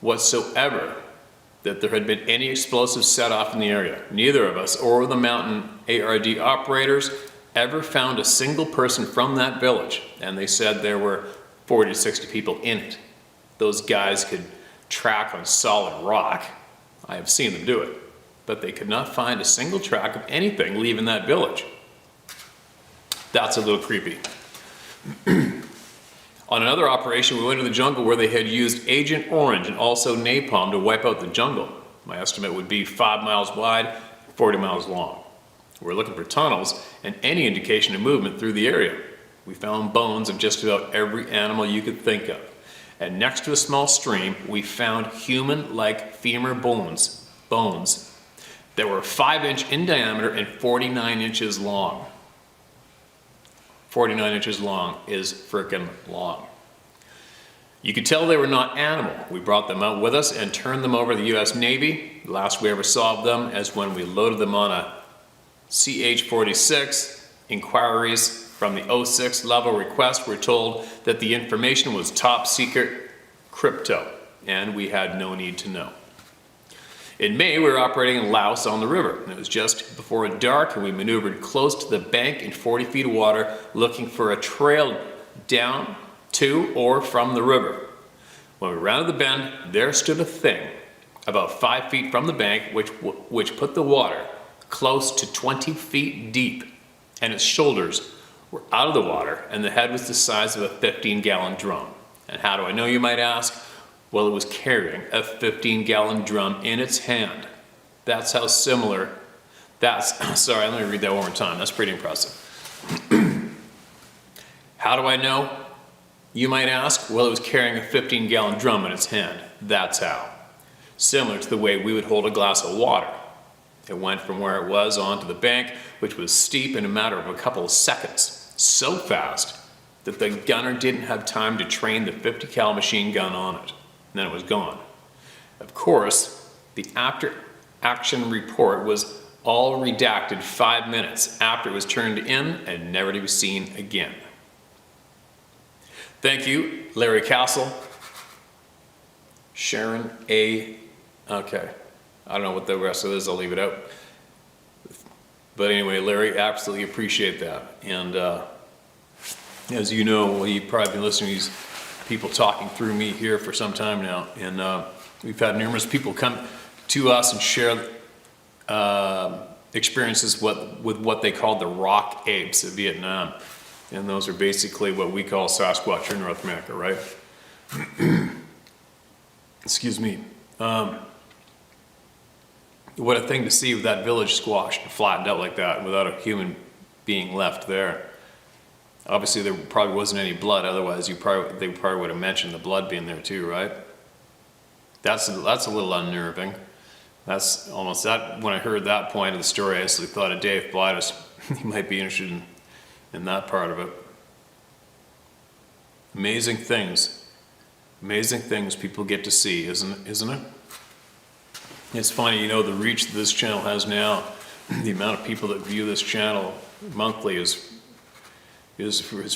whatsoever that there had been any explosives set off in the area. Neither of us or the mountain ARD operators ever found a single person from that village, and they said there were 40 to 60 people in it. Those guys could track on solid rock. I have seen them do it, but they could not find a single track of anything leaving that village. That's a little creepy. On another operation, we went to the jungle where they had used Agent Orange and also napalm to wipe out the jungle. My estimate would be 5 miles wide, 40 miles long. We're looking for tunnels and any indication of movement through the area. We found bones of just about every animal you could think of. And next to a small stream, we found human-like femur bones that were 5-inch in diameter and 49 inches long. 49 inches long is frickin' long. You could tell they were not animal. We brought them out with us and turned them over to the US Navy. The last we ever saw of them is when we loaded them on a CH-46. Inquiries from the 06 level request were told that the information was top secret crypto, and we had no need to know. In May, we were operating in Laos on the river. It was just before dark, and we maneuvered close to the bank in 40 feet of water, looking for a trail down to or from the river. When we rounded the bend, there stood a thing about 5 feet from the bank, which put the water close to 20 feet deep, and its shoulders were out of the water, and the head was the size of a 15-gallon drum. And how do I know, you might ask? Well, it was carrying a 15-gallon drum in its hand. That's how similar, sorry, let me read that one more time. That's pretty impressive. How do I know? You might ask. Well, it was carrying a 15-gallon drum in its hand. That's how. Similar to the way we would hold a glass of water. It went from where it was onto the bank, which was steep, in a matter of a couple of seconds. So fast that the gunner didn't have time to train the 50 cal machine gun on it. And then it was gone. Of course, the after action report was all redacted 5 minutes after it was turned in and never to be seen again. Thank you, Larry Castle, Sharon A. Okay, I don't know what the rest of this is, I'll leave it out. But anyway, Larry, absolutely appreciate that. And as you know, well, you've probably been listening to these people talking through me here for some time now. And we've had numerous people come to us and share experiences with what they call the rock apes of Vietnam. And those are basically what we call Sasquatch in North America, right? Excuse me. What a thing to see with that village squashed and flattened out like that without a human being left there. Obviously, there probably wasn't any blood, otherwise they probably would have mentioned the blood being there too, right? That's a little unnerving. That's almost that. When I heard that point of the story, I actually thought of Dave Blightus. He might be interested in that part of it. Amazing things people get to see, isn't it? It's funny, you know, the reach that this channel has now, the amount of people that view this channel monthly is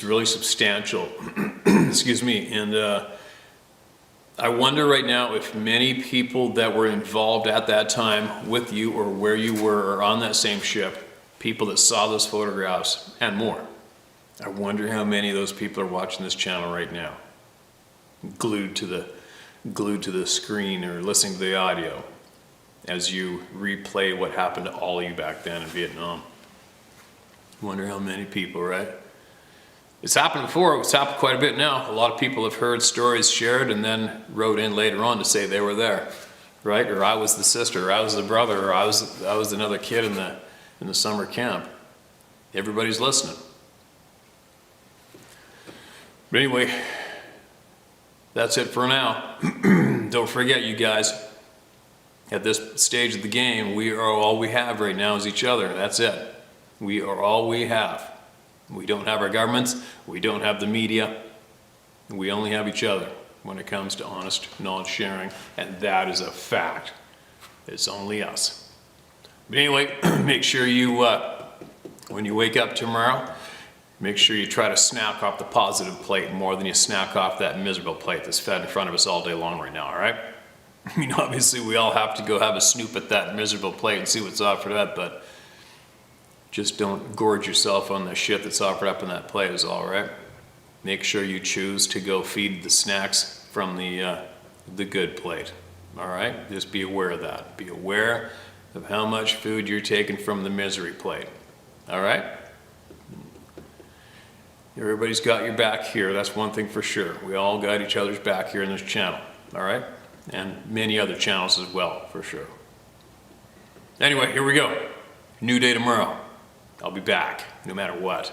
really substantial. Excuse me. And I wonder right now if many people that were involved at that time with you or where you were or on that same ship, people that saw those photographs and more, I wonder how many of those people are watching this channel right now, glued to the screen or listening to the audio as you replay what happened to all of you back then in Vietnam. Wonder how many people, right? It's happened before. It's happened quite a bit now. A lot of people have heard stories shared and then wrote in later on to say they were there, right? Or I was the sister, or I was the brother, or I was another kid in the summer camp. Everybody's listening. But anyway, that's it for now. Don't forget, you guys, at this stage of the game, we are all we have right now is each other. That's it. We are all we have. We don't have our governments. We don't have the media. We only have each other when it comes to honest knowledge sharing, and that is a fact. It's only us. But anyway, make sure you, when you wake up tomorrow, make sure you try to snack off the positive plate more than you snack off that miserable plate that's fed in front of us all day long right now, all right? I mean, obviously we all have to go have a snoop at that miserable plate and see what's offered up, but just don't gorge yourself on the shit that's offered up in that plate is all right. Make sure you choose to go feed the snacks from the good plate, all right? Just be aware of that. Be aware of how much food you're taking from the misery plate, all right? Everybody's got your back here, that's one thing for sure. We all got each other's back here in this channel, all right? And many other channels as well, for sure. Anyway, here we go. New day tomorrow. I'll be back, no matter what.